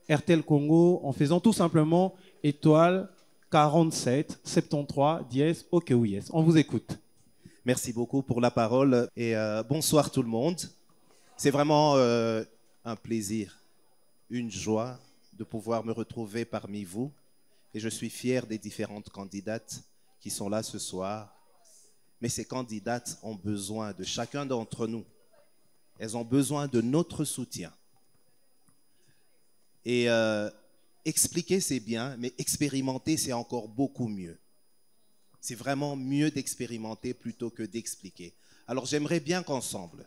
Airtel Congo en faisant tout simplement étoile 47 73 dièse OK ou yes. On vous écoute. Merci beaucoup pour la parole et bonsoir tout le monde. C'est vraiment un plaisir, une joie de pouvoir me retrouver parmi vous. Et je suis fier des différentes candidates qui sont là ce soir. Mais ces candidates ont besoin de chacun d'entre nous. Elles ont besoin de notre soutien. Et expliquer, c'est bien, mais expérimenter, c'est encore beaucoup mieux. C'est vraiment mieux d'expérimenter plutôt que d'expliquer. Alors j'aimerais bien qu'ensemble,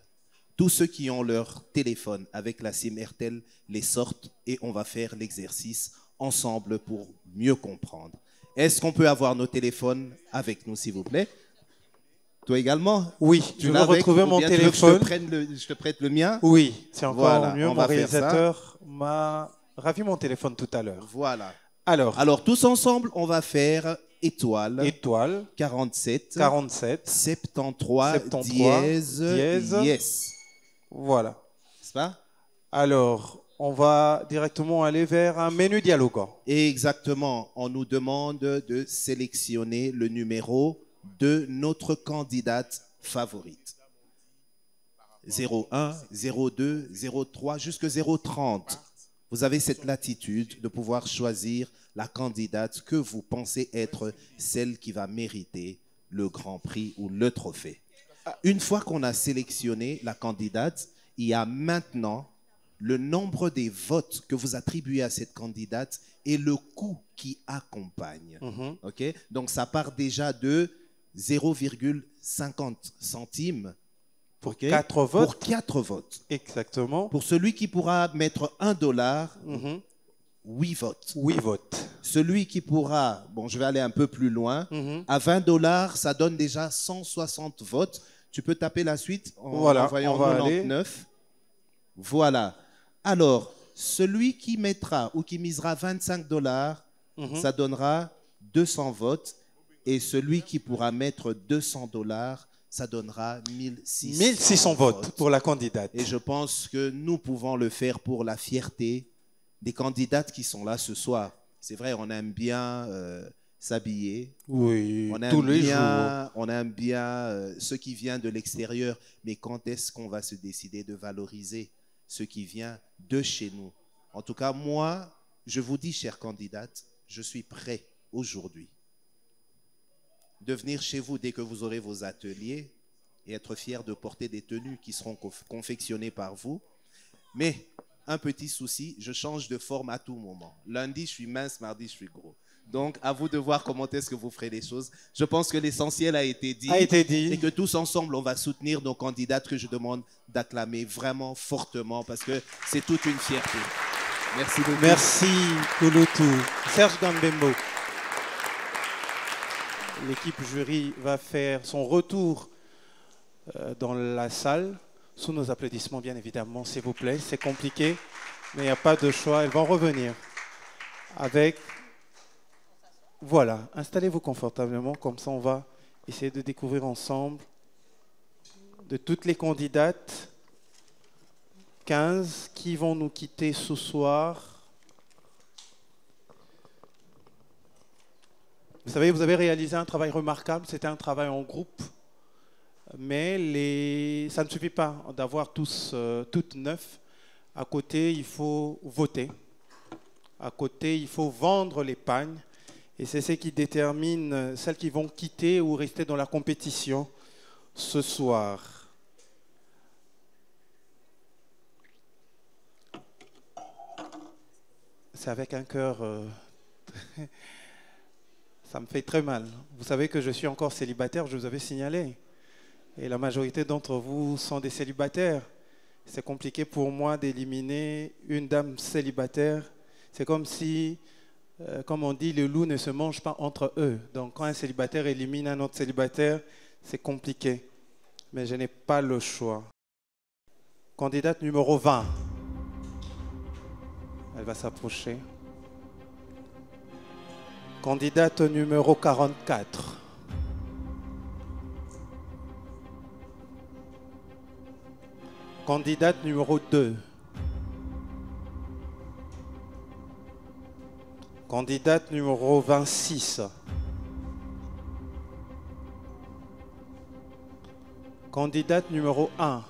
tous ceux qui ont leur téléphone avec la SIM Airtel les sortent et on va faire l'exercice ensemble pour mieux comprendre. Est-ce qu'on peut avoir nos téléphones avec nous, s'il vous plaît? Toi également? Oui, je vais retrouver mon téléphone. Je te prête le mien? Oui, c'est encore voilà, mieux. Mon réalisateur m'a ravi mon téléphone tout à l'heure. Voilà. Alors, tous ensemble, on va faire étoile 47 73 dièse yes. Voilà. C'est pas? Alors, on va directement aller vers un menu dialoguant. Exactement. On nous demande de sélectionner le numéro de notre candidate favorite. 01, 02, 03 jusqu'à 030. Vous avez cette latitude de pouvoir choisir la candidate que vous pensez être celle qui va mériter le grand prix ou le trophée. Une fois qu'on a sélectionné la candidate, il y a maintenant le nombre des votes que vous attribuez à cette candidate et le coût qui accompagne. Okay? Donc, ça part déjà de 0,50 centimes pour 4 votes. Pour 4 votes. Exactement. Pour celui qui pourra mettre $1, 8 votes. 8 votes. Celui qui pourra, bon, je vais aller un peu plus loin, à $20, ça donne déjà 160 votes. Tu peux taper la suite en envoyant 99. Voilà. Alors, celui qui mettra ou qui misera $25, ça donnera 200 votes. Et celui qui pourra mettre $200, ça donnera 1600 votes pour la candidate. Et je pense que nous pouvons le faire pour la fierté des candidates qui sont là ce soir. C'est vrai, on aime bien s'habiller. Oui, on aime tous les bien, jours. on aime bien ce qui vient de l'extérieur. Mais quand est-ce qu'on va se décider de valoriser ce qui vient de chez nous? En tout cas, moi, je vous dis, chères candidates, je suis prêt aujourd'hui de venir chez vous dès que vous aurez vos ateliers et être fier de porter des tenues qui seront confectionnées par vous. Mais un petit souci, je change de forme à tout moment. Lundi, je suis mince, mardi, je suis gros. Donc, à vous de voir comment est-ce que vous ferez les choses. Je pense que l'essentiel a été dit. Et que tous ensemble, on va soutenir nos candidates que je demande d'acclamer vraiment fortement parce que c'est toute une fierté. Merci beaucoup. Merci, Kouloutou. Serge Gambembo. L'équipe jury va faire son retour dans la salle, sous nos applaudissements bien évidemment, s'il vous plaît. C'est compliqué, mais il n'y a pas de choix. Elles vont revenir avec... Voilà, installez-vous confortablement, comme ça on va essayer de découvrir ensemble de toutes les candidates, 15 qui vont nous quitter ce soir. Vous savez, vous avez réalisé un travail remarquable, c'était un travail en groupe, mais ça ne suffit pas d'avoir tous toutes 9. À côté, il faut voter. À côté, il faut vendre les pagnes. Et c'est ce qui détermine celles qui vont quitter ou rester dans la compétition ce soir. C'est avec un cœur... Ça me fait très mal. Vous savez que je suis encore célibataire, je vous avais signalé. Et la majorité d'entre vous sont des célibataires. C'est compliqué pour moi d'éliminer une dame célibataire. C'est comme si, comme on dit, le loup ne se mange pas entre eux. Donc quand un célibataire élimine un autre célibataire, c'est compliqué. Mais je n'ai pas le choix. Candidate numéro 20. Elle va s'approcher. Candidate numéro 44. Candidate numéro 2. Candidate numéro 26. Candidate numéro 1.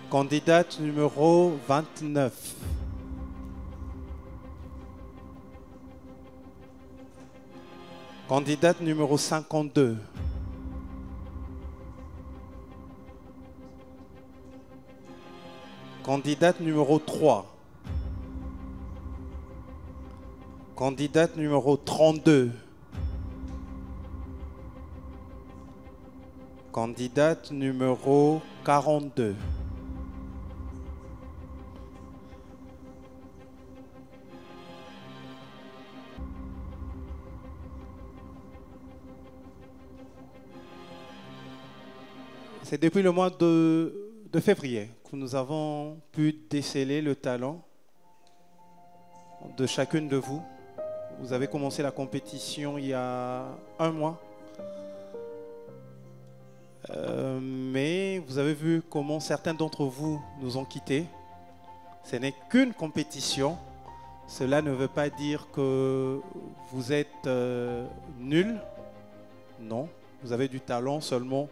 Candidate numéro 29. Candidate numéro 52. Candidate numéro 3. Candidate numéro 32. Candidate numéro 42. C'est depuis le mois de février que nous avons pu déceler le talent de chacune de vous. Vous avez commencé la compétition il y a 1 mois. Mais vous avez vu comment certains d'entre vous nous ont quittés. Ce n'est qu'une compétition. Cela ne veut pas dire que vous êtes nuls. Non, vous avez du talent, seulement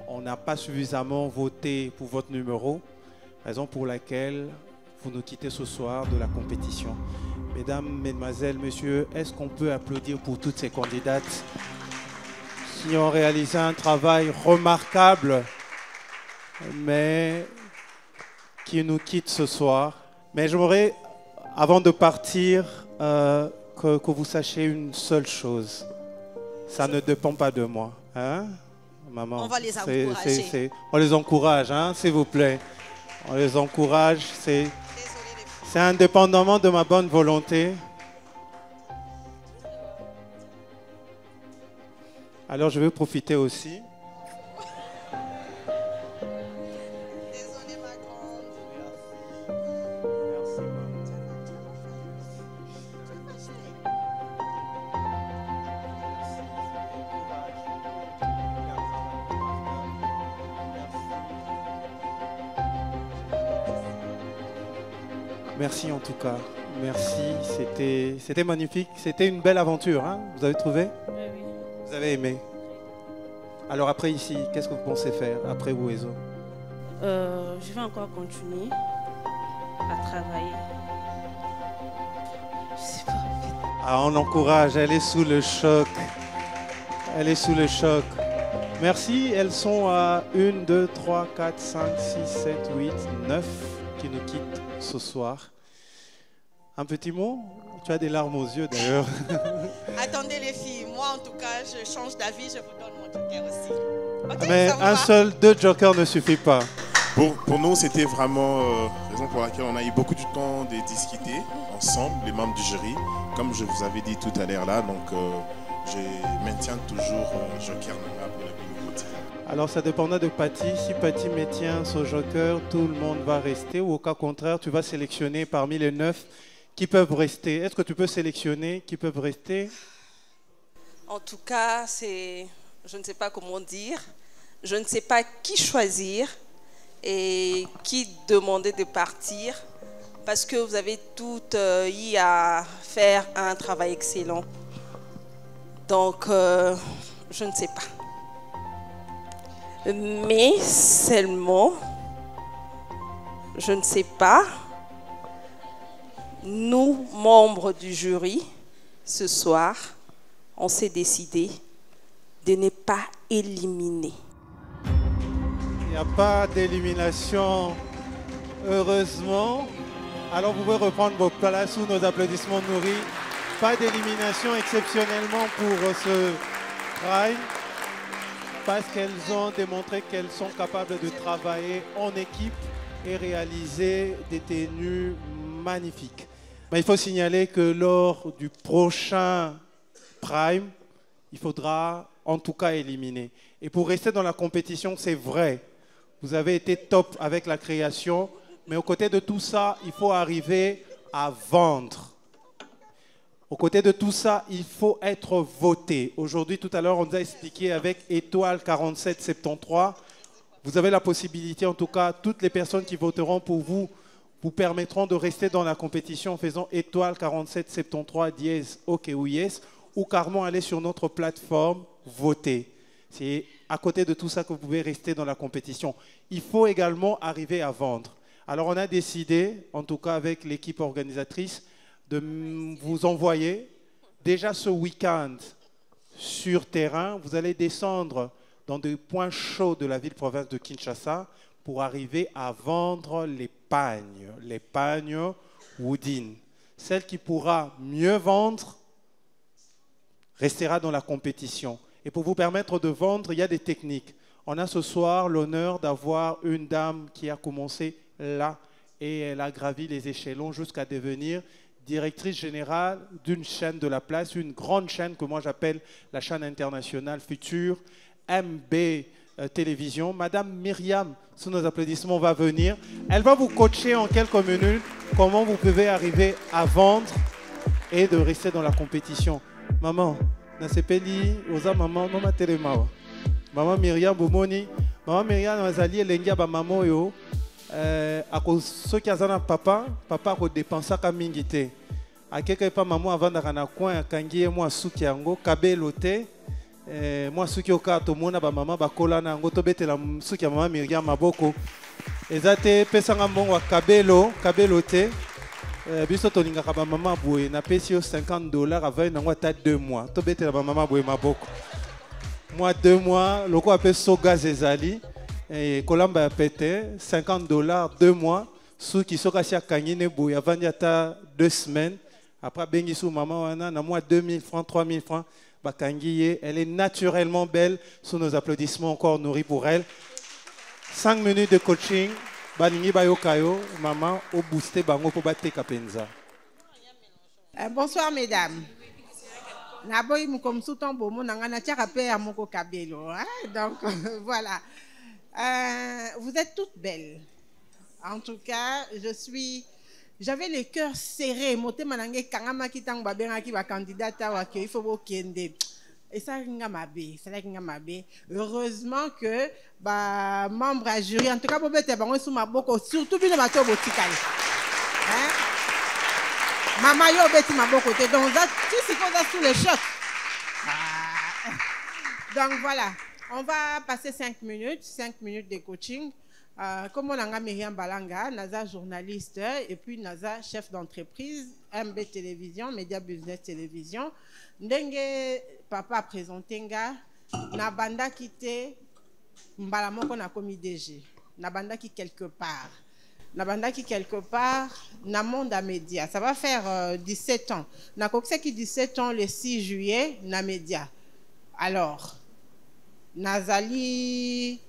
on n'a pas suffisamment voté pour votre numéro, raison pour laquelle vous nous quittez ce soir de la compétition. Mesdames, Mesdemoiselles, Messieurs, est-ce qu'on peut applaudir pour toutes ces candidates qui ont réalisé un travail remarquable, mais qui nous quittent ce soir? Mais j'aimerais, avant de partir, que vous sachiez une seule chose. Ça ne dépend pas de moi. Hein? Maman, on va les encourager. On les encourage, hein, s'il vous plaît. On les encourage. C'est indépendamment de ma bonne volonté. Alors je vais profiter aussi. Merci en tout cas. Merci. C'était magnifique. C'était une belle aventure. Hein? Vous avez trouvé? Oui, oui. Vous avez aimé? Alors après ici, qu'est-ce que vous pensez faire après Ouezo? Je vais encore continuer à travailler. Je sais pas. Ah, on encourage. Elle est sous le choc. Elle est sous le choc. Merci. Elles sont à 1, 2, 3, 4, 5, 6, 7, 8, 9 qui nous quittent ce soir. Un petit mot? Tu as des larmes aux yeux d'ailleurs. Attendez les filles, moi en tout cas je change d'avis, je vous donne mon joker aussi. Okay, mais un seul, 2 jokers ne suffit pas. Pour nous c'était vraiment raison pour laquelle on a eu beaucoup de temps de discuter ensemble, les membres du jury. Comme je vous avais dit tout à l'heure là, donc je maintiens toujours joker Nanga pour la Béni. Alors ça dépendra de Patty. Si Patty maintient son joker, tout le monde va rester. Ou au cas contraire, tu vas sélectionner parmi les 9 qui peuvent rester. Est-ce que tu peux sélectionner qui peuvent rester? En tout cas, je ne sais pas comment dire. Je ne sais pas qui choisir et qui demander de partir. Parce que vous avez toutes eu à faire un travail excellent. Donc, je ne sais pas. Mais seulement, je ne sais pas, nous, membres du jury, ce soir, on s'est décidé de ne pas éliminer. Il n'y a pas d'élimination, heureusement. Alors vous pouvez reprendre vos places sous nos applaudissements nourris. Pas d'élimination exceptionnellement pour ce prime. Parce qu'elles ont démontré qu'elles sont capables de travailler en équipe et réaliser des tenues magnifiques. Mais il faut signaler que lors du prochain Prime, il faudra en tout cas éliminés. Et pour rester dans la compétition, c'est vrai, vous avez été top avec la création, mais aux côtés de tout ça, il faut arriver à vendre. Aux côtés de tout ça, il faut être voté. Aujourd'hui, tout à l'heure, on nous a expliqué avec Étoile 4773, vous avez la possibilité, en tout cas, toutes les personnes qui voteront pour vous, vous permettront de rester dans la compétition en faisant Étoile 4773 dièse OK ou yes, ou carrément aller sur notre plateforme voter. C'est à côté de tout ça que vous pouvez rester dans la compétition. Il faut également arriver à vendre. Alors on a décidé, en tout cas avec l'équipe organisatrice, de vous envoyer déjà ce week-end sur terrain. Vous allez descendre dans des points chauds de la ville-province de Kinshasa pour arriver à vendre les pagnes Woodin. Celle qui pourra mieux vendre restera dans la compétition. Et pour vous permettre de vendre, il y a des techniques. On a ce soir l'honneur d'avoir une dame qui a commencé là et elle a gravi les échelons jusqu'à devenir directrice générale d'une chaîne de la place, une grande chaîne que moi j'appelle la chaîne internationale future, MB Télévision. Madame Myriam, sous nos applaudissements, va venir. Elle va vous coacher en quelques minutes comment vous pouvez arriver à vendre et de rester dans la compétition. Maman, nasepeli oza maman mama telema. Maman Myriam Bomoni, maman Myriam azali elengi ba maman yo ako soki azana papa ko dépensaka mingi te. Akeka pa maman avandaka na coin akangi ye mwa suki yango kabelo te. Moi suki oka to mona ba mama bakola na ngo to betela suki ya mama Myriam maboko ezate pesanga mbongo kabelo te biso to lingaka ba mama boye na pesi yo $50 avant nango ata 2 mois to betela ba mama boye maboko moi 2 mois loko ape so gaz ezali kolamba ya pete $50 2 mois suki soka sia kangine boye avant ata 2 semaines après bengi sou mama wana na moi 2000 francs 3000 francs. Elle est naturellement belle. Sous nos applaudissements encore nourris pour elle. 5 minutes de coaching. Maman, au boosté bango pour battre kapenza. Bonsoir mesdames. Naboy mukom souton bomo nangana tiaka pe à moko kabelo. Donc voilà. Vous êtes toutes belles. En tout cas, j'avais le cœur serré. Moté manangé kangama kitang babenga ki ba candidata wa ke il faut bokende. Et ça kinga mabe, ça la kinga mabe. Heureusement que ba membre à jury en tout cas bobete bango sou maboko surtout bino bato botikali. Hein? Mama yo beti maboko te donc ça tu sais qu'on a sous le choc. Donc voilà, on va passer 5 minutes de coaching. Comme on a Myriam Balanga, Naza journaliste et puis Naza chef d'entreprise, MB Télévision, Média Business Télévision. Ndenge papa présenté nga, na banda kité mbalamoko na komi DG, na banda qui quelque part. Na banda qui quelque part, na monde à média. Ça va faire 17 ans. Na kokse qui 17 ans le 6 juillet, na média. Alors, Nazali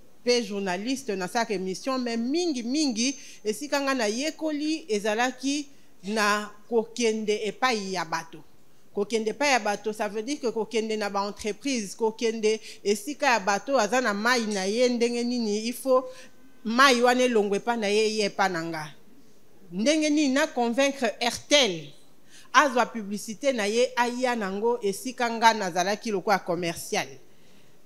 journaliste dans sa émission mais mingi et si kanga na yekoli ezalaki na kokende epai ya bato kokende epai ya bato ça veut dire que kokende na ba entreprise kokende esika ya bato azana mai na ye ndenge nini il faut mai wane longwe pa na ye pa nanga ndenge nini na convaincre RTL azwa publicité na ye aya nango esika nga nazalaki lokwa commercial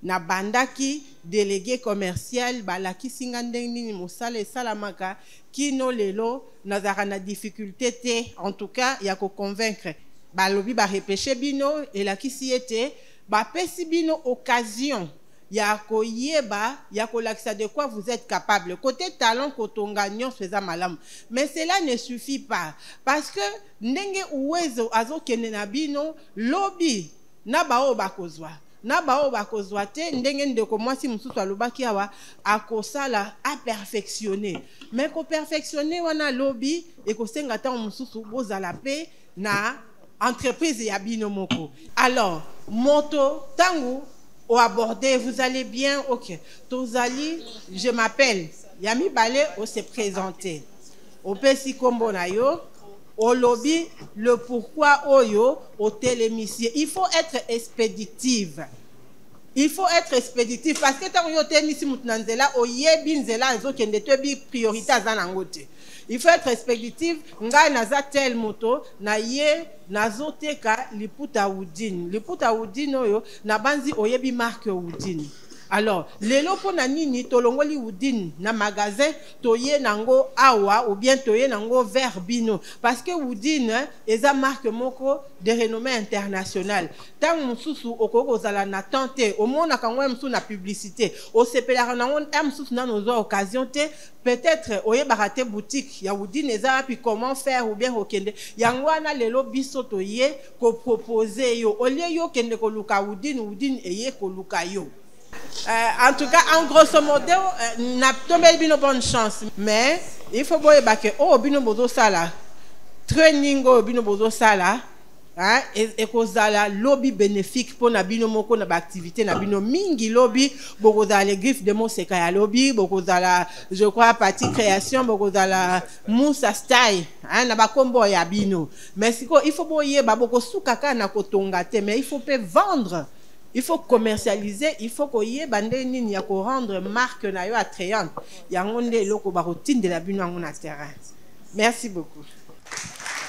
na bandaki délégué commercial balaki singandeni mosala esalamaka kino lelo nazara na difficulté te en tout cas ya ko convaincre balobi ba repêcher bino elakisi ete ba pesi bino occasion ya ko yeba ya ko lakisa de quoi vous êtes capable côté talent kotonga nyon feza malamu mais cela ne suffit pas parce que ndenge uwezo azokende na bino lobi na bao bakozwa na bao bakozwa te ndenge ndeko mwasi mususu alobaki awa akosala a perfectionner mais ko perfectionner wana lobby et ko senga ta mususu bozala pe na entreprise ya bino moko. Alors moto tangu au aborder vous allez bien OK tozali je m'appelle Yami Balé on s'est présenté au pesi kombo na yo au lobby, le pourquoi oyo au télémission. Il faut être expéditive. il faut être expéditif parce que tant que tu es ici mutanzela oyebi nzela ezokende toyebi priorité aza nango te. Il faut être expéditif. Nga naza tel moto na ye nazoteka liputa Woodin. Liputa Woodin oyo na banzi oyebi marque Woodin. Alors, lelo pona nini tolongoli Woodin na magasin toye nango awa ou bien toye nango vers bino parce que Woodin eza marque moko de renommée internationale. Tant mususu okoko zala na tante au monde kango msusu na publicité au sepelaka nango msusu na nozo occasion te peut-être oye barate boutique ya Woodin eza puis comment faire ou bien okende yango na lelo biso toye ko proposer yo olie yo kende ko luka Woodin eye ko luka yo. En tout cas, en grosso modo, n'a tombé une bonne chance. Mais il faut voir que oh bino bozo sala training oh bino bozo sala hein et cause la lobby bénéfique pour na bino moko na activité na bino mingi lobby boko za les griffes de Moseka ya lobby boko za la je crois partie création boko za la Moussa style hein na ba kombo ya bino. Mais siko il faut boyer ba boko sukaka na kotonga te mais il faut pas vendre. Il faut commercialiser, il faut qu'on y ait bandeni ya ko rendre marque na yo attrayante. Yangonde loko ba routine de la bino en terrain. Merci beaucoup.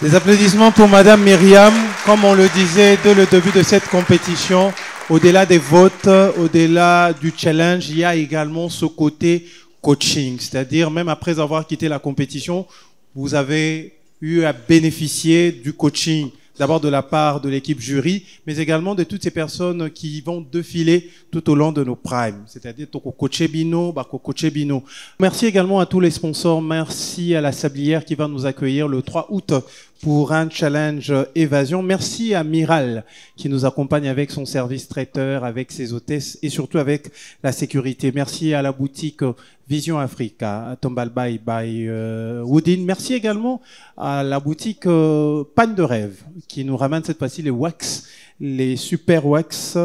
Des applaudissements pour Madame Myriam. Comme on le disait dès le début de cette compétition, au-delà des votes, au-delà du challenge, il y a également ce côté coaching. C'est-à-dire, même après avoir quitté la compétition, vous avez eu à bénéficier du coaching. D'abord de la part de l'équipe jury, mais également de toutes ces personnes qui vont défiler tout au long de nos primes. C'est-à-dire Toko Coaché Bino, Bako Coaché Bino. Merci également à tous les sponsors. Merci à la Sablière qui va nous accueillir le 3 août pour un challenge évasion. Merci à Miral qui nous accompagne avec son service traiteur, avec ses hôtesses et surtout avec la sécurité. Merci à la boutique Vision Africa, à Tombalbaï by Woodin. Merci également à la boutique Panne de Rêve qui nous ramène cette fois-ci les wax, les super wax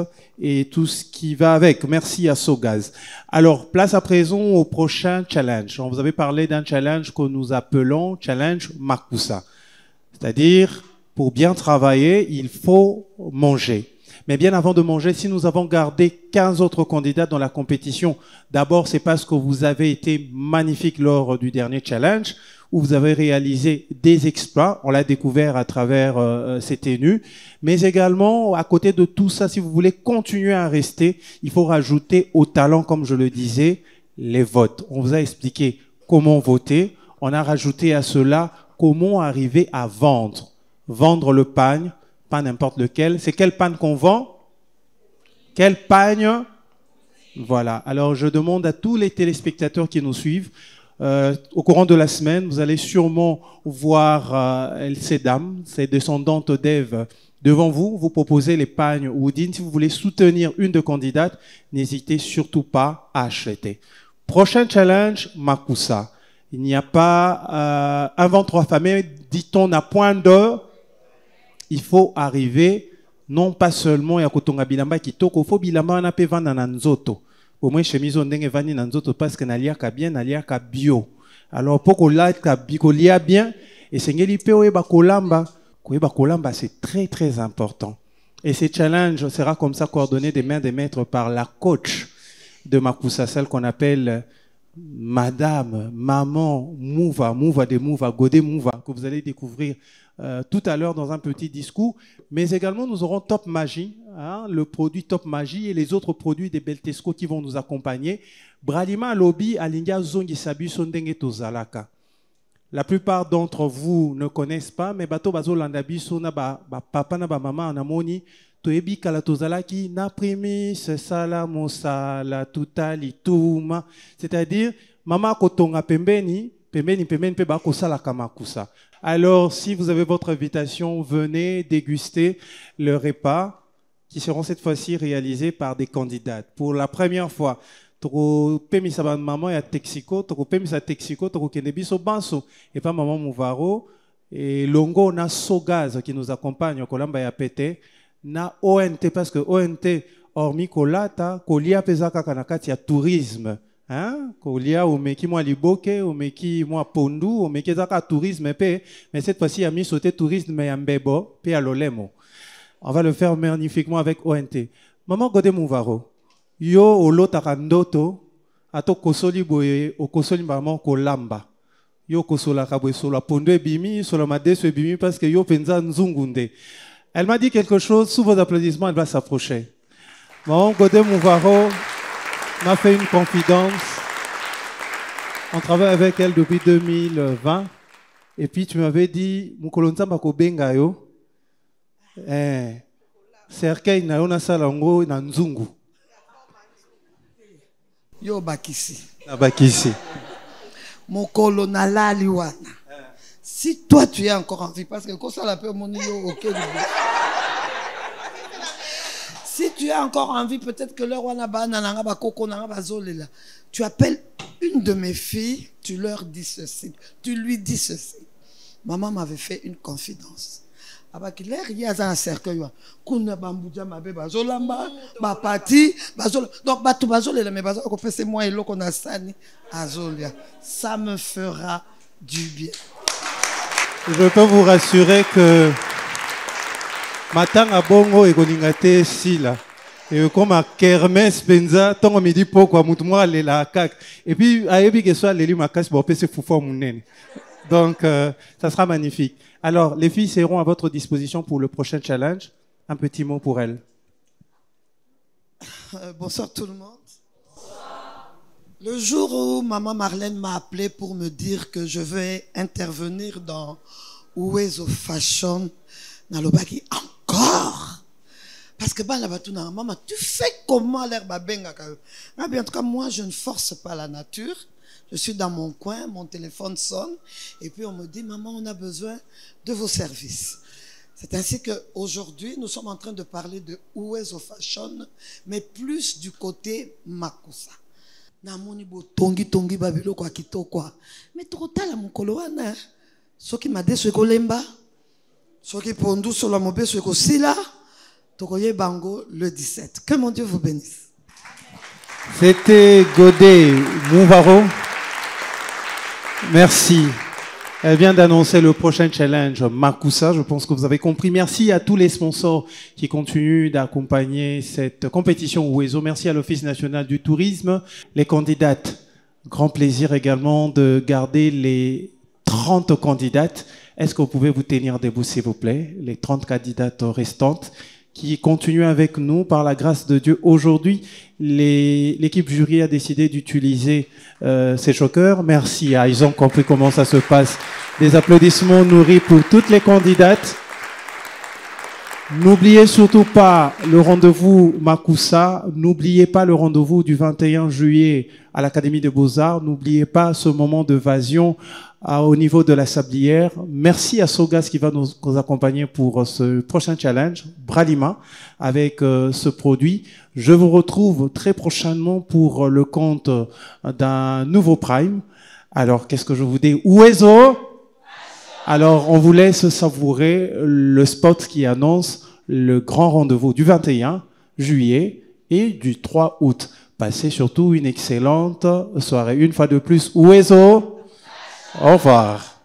et tout ce qui va avec. Merci à Sogaz. Alors, place à présent au prochain challenge. On vous avait parlé d'un challenge que nous appelons challenge Makusa. C'est-à-dire, pour bien travailler, il faut manger. Mais bien avant de manger, si nous avons gardé 15 autres candidats dans la compétition, d'abord, c'est parce que vous avez été magnifique lors du dernier challenge, où vous avez réalisé des exploits. On l'a découvert à travers ces tenues. Mais également, à côté de tout ça, si vous voulez continuer à rester, il faut rajouter au talent, comme je le disais, les votes. On vous a expliqué comment voter. On a rajouté à cela comment arriver à vendre. Vendre le pagne, pas n'importe lequel. C'est quel pagne qu'on vend? Quel pagne? Voilà. Alors, je demande à tous les téléspectateurs qui nous suivent, au courant de la semaine, vous allez sûrement voir ces dames, ces descendantes d'Ève, devant vous, vous proposez les pagnes Woodin. Si vous voulez soutenir une de candidates, n'hésitez surtout pas à acheter. Prochain challenge, Makusa. Il n'y a pas un ventre affamé, dit-on, à point d'or. Il faut arriver, non pas seulement à kotonga bilamba kitoko, faut bilamba na pe vanda na nzoto. Au moins chemise on ndenge vani na nzoto parce que naliaka bien, naliaka bio. Alors pour qu'on lia bien, et sengeli pe oeba kolamba, koeba kolamba c'est très très important. Et ce challenge sera comme ça coordonné des mains des maîtres par la coach de Makusa, celle qu'on appelle Madame, Maman, Mouva de Mouva, Godé Mouva, que vous allez découvrir tout à l'heure dans un petit discours. Mais également, nous aurons Top Magie, hein, le produit Top Magie et les autres produits des Beltesco qui vont nous accompagner. Bralima Lobby, Alinga Zongi Sabi Sondenge Tozalaka. La plupart d'entre vous ne connaissent pas, mais Bato Bazo Landabi Sona ba papa na ba maman anamoni toebi kala tozalaki na primis sala mosala tutali tuma. C'est-à-dire, maman kotonga pembeni pe ba kosala kamakusa. Alors, si vous avez votre invitation, venez déguster le repas qui seront cette fois-ci réalisés par des candidates. Pour la première fois, toko pemisa ba maman ya Texiko, toko pemisa Texiko, toko kenebiso banso et pas maman Mouvaro et Longo na Sogaz qui nous accompagne au Kolamba ya Pété na ONT parce que ONT hormis kolata kolia pezaka kanakati ya tourisme. Hein? Kolia omeki moi liboke, omeki moi pondu, omeki zaka tourisme pe, mais cette fois-ci a mis sauté tourisme ya mbebo pe à lolemo. On va le faire magnifiquement avec ONT. Maman Godé Mouvaro, yo olotaka ndoto ato kosoli boye okosoli maman kolamba yo kosolaka boye solo pondo ebimi solo madeso ebimi parce que yo penza nzungunde. Elle m'a dit quelque chose, sous vos applaudissements elle va s'approcher. Maman Godé Mouvaro m'a fait une confidence. On travaille avec elle depuis 2020 et puis tu m'avais dit Mukolonzamba ko benga yo cercueil na yo na sala ngo na nzungu. Yo bakisi. Na bakisi. Mokolo na lali wana. Si toi tu es encore en vie, parce que quand ça la paix mon yo ok. Si tu es encore en vie, peut-être que leur wana ba nananga ba koko nanga ba zolela. Tu appelles une de mes filles, tu leur dis ceci, tu lui dis ceci. Maman m'avait fait une confidence. Avec l'air, il y a un cercueil. Kuna bambuja mabe bazolamba, bapati, bazol. Donc batu bazolela mais bazol ko c'est moi et l'autre qu'on a sani azolia. Ça me fera du bien. Je peux vous rassurer que matanga bongo et koningate sila. Et comme à Kermès Penza, tant midi pourquoi mutumwa le la kak. Et puis ayebi que soit l'élu makas bon pese foufou munene. Donc ça sera magnifique. Alors les filles seront à votre disposition pour le prochain challenge. Un petit mot pour elles. Bonsoir tout le monde. Le jour où maman Marlène m'a appelé pour me dire que je vais intervenir dans Uwezo Fashion, nalobaki encore. Parce que maman, tu fais comment l'air babenga? En tout cas, moi, je ne force pas la nature. Je suis dans mon coin, mon téléphone sonne, et puis on me dit, maman, on a besoin de vos services. C'est ainsi qu'aujourd'hui, nous sommes en train de parler de Uwezo Fashion, mais plus du côté Makusa. Namoni bo tongi babilo kwa kitoko. Mais tokotala mokolo wana. Soki madeso ekolemba, soki pondu sur la mobeso ekosila, tokoye bango le 17. Que mon Dieu vous bénisse. C'était Godé Mouvaro. Merci. Elle vient d'annoncer le prochain challenge Makusa. Je pense que vous avez compris. Merci à tous les sponsors qui continuent d'accompagner cette compétition Uwezo. Merci à l'Office national du tourisme. Les candidates, grand plaisir également de garder les 30 candidates. Est-ce que vous pouvez vous tenir debout, s'il vous plaît? Les 30 candidates restantes qui continuent avec nous par la grâce de Dieu. Aujourd'hui, l'équipe jury a décidé d'utiliser ces chokers. Merci. Ils ont compris comment ça se passe. Des applaudissements nourris pour toutes les candidates. N'oubliez surtout pas le rendez-vous Makusa. N'oubliez pas le rendez-vous du 21 juillet à l'Académie des Beaux-Arts. N'oubliez pas ce moment d'évasion au niveau de la Sablière. Merci à Sogas qui va nous accompagner pour ce prochain challenge, Bralima, avec ce produit. Je vous retrouve très prochainement pour le compte d'un nouveau Prime. Alors, qu'est-ce que je vous dis? Uwezo! Alors, on vous laisse savourer le spot qui annonce le grand rendez-vous du 21 juillet et du 3 août. Passez surtout une excellente soirée. Une fois de plus, Uwezo! Au revoir.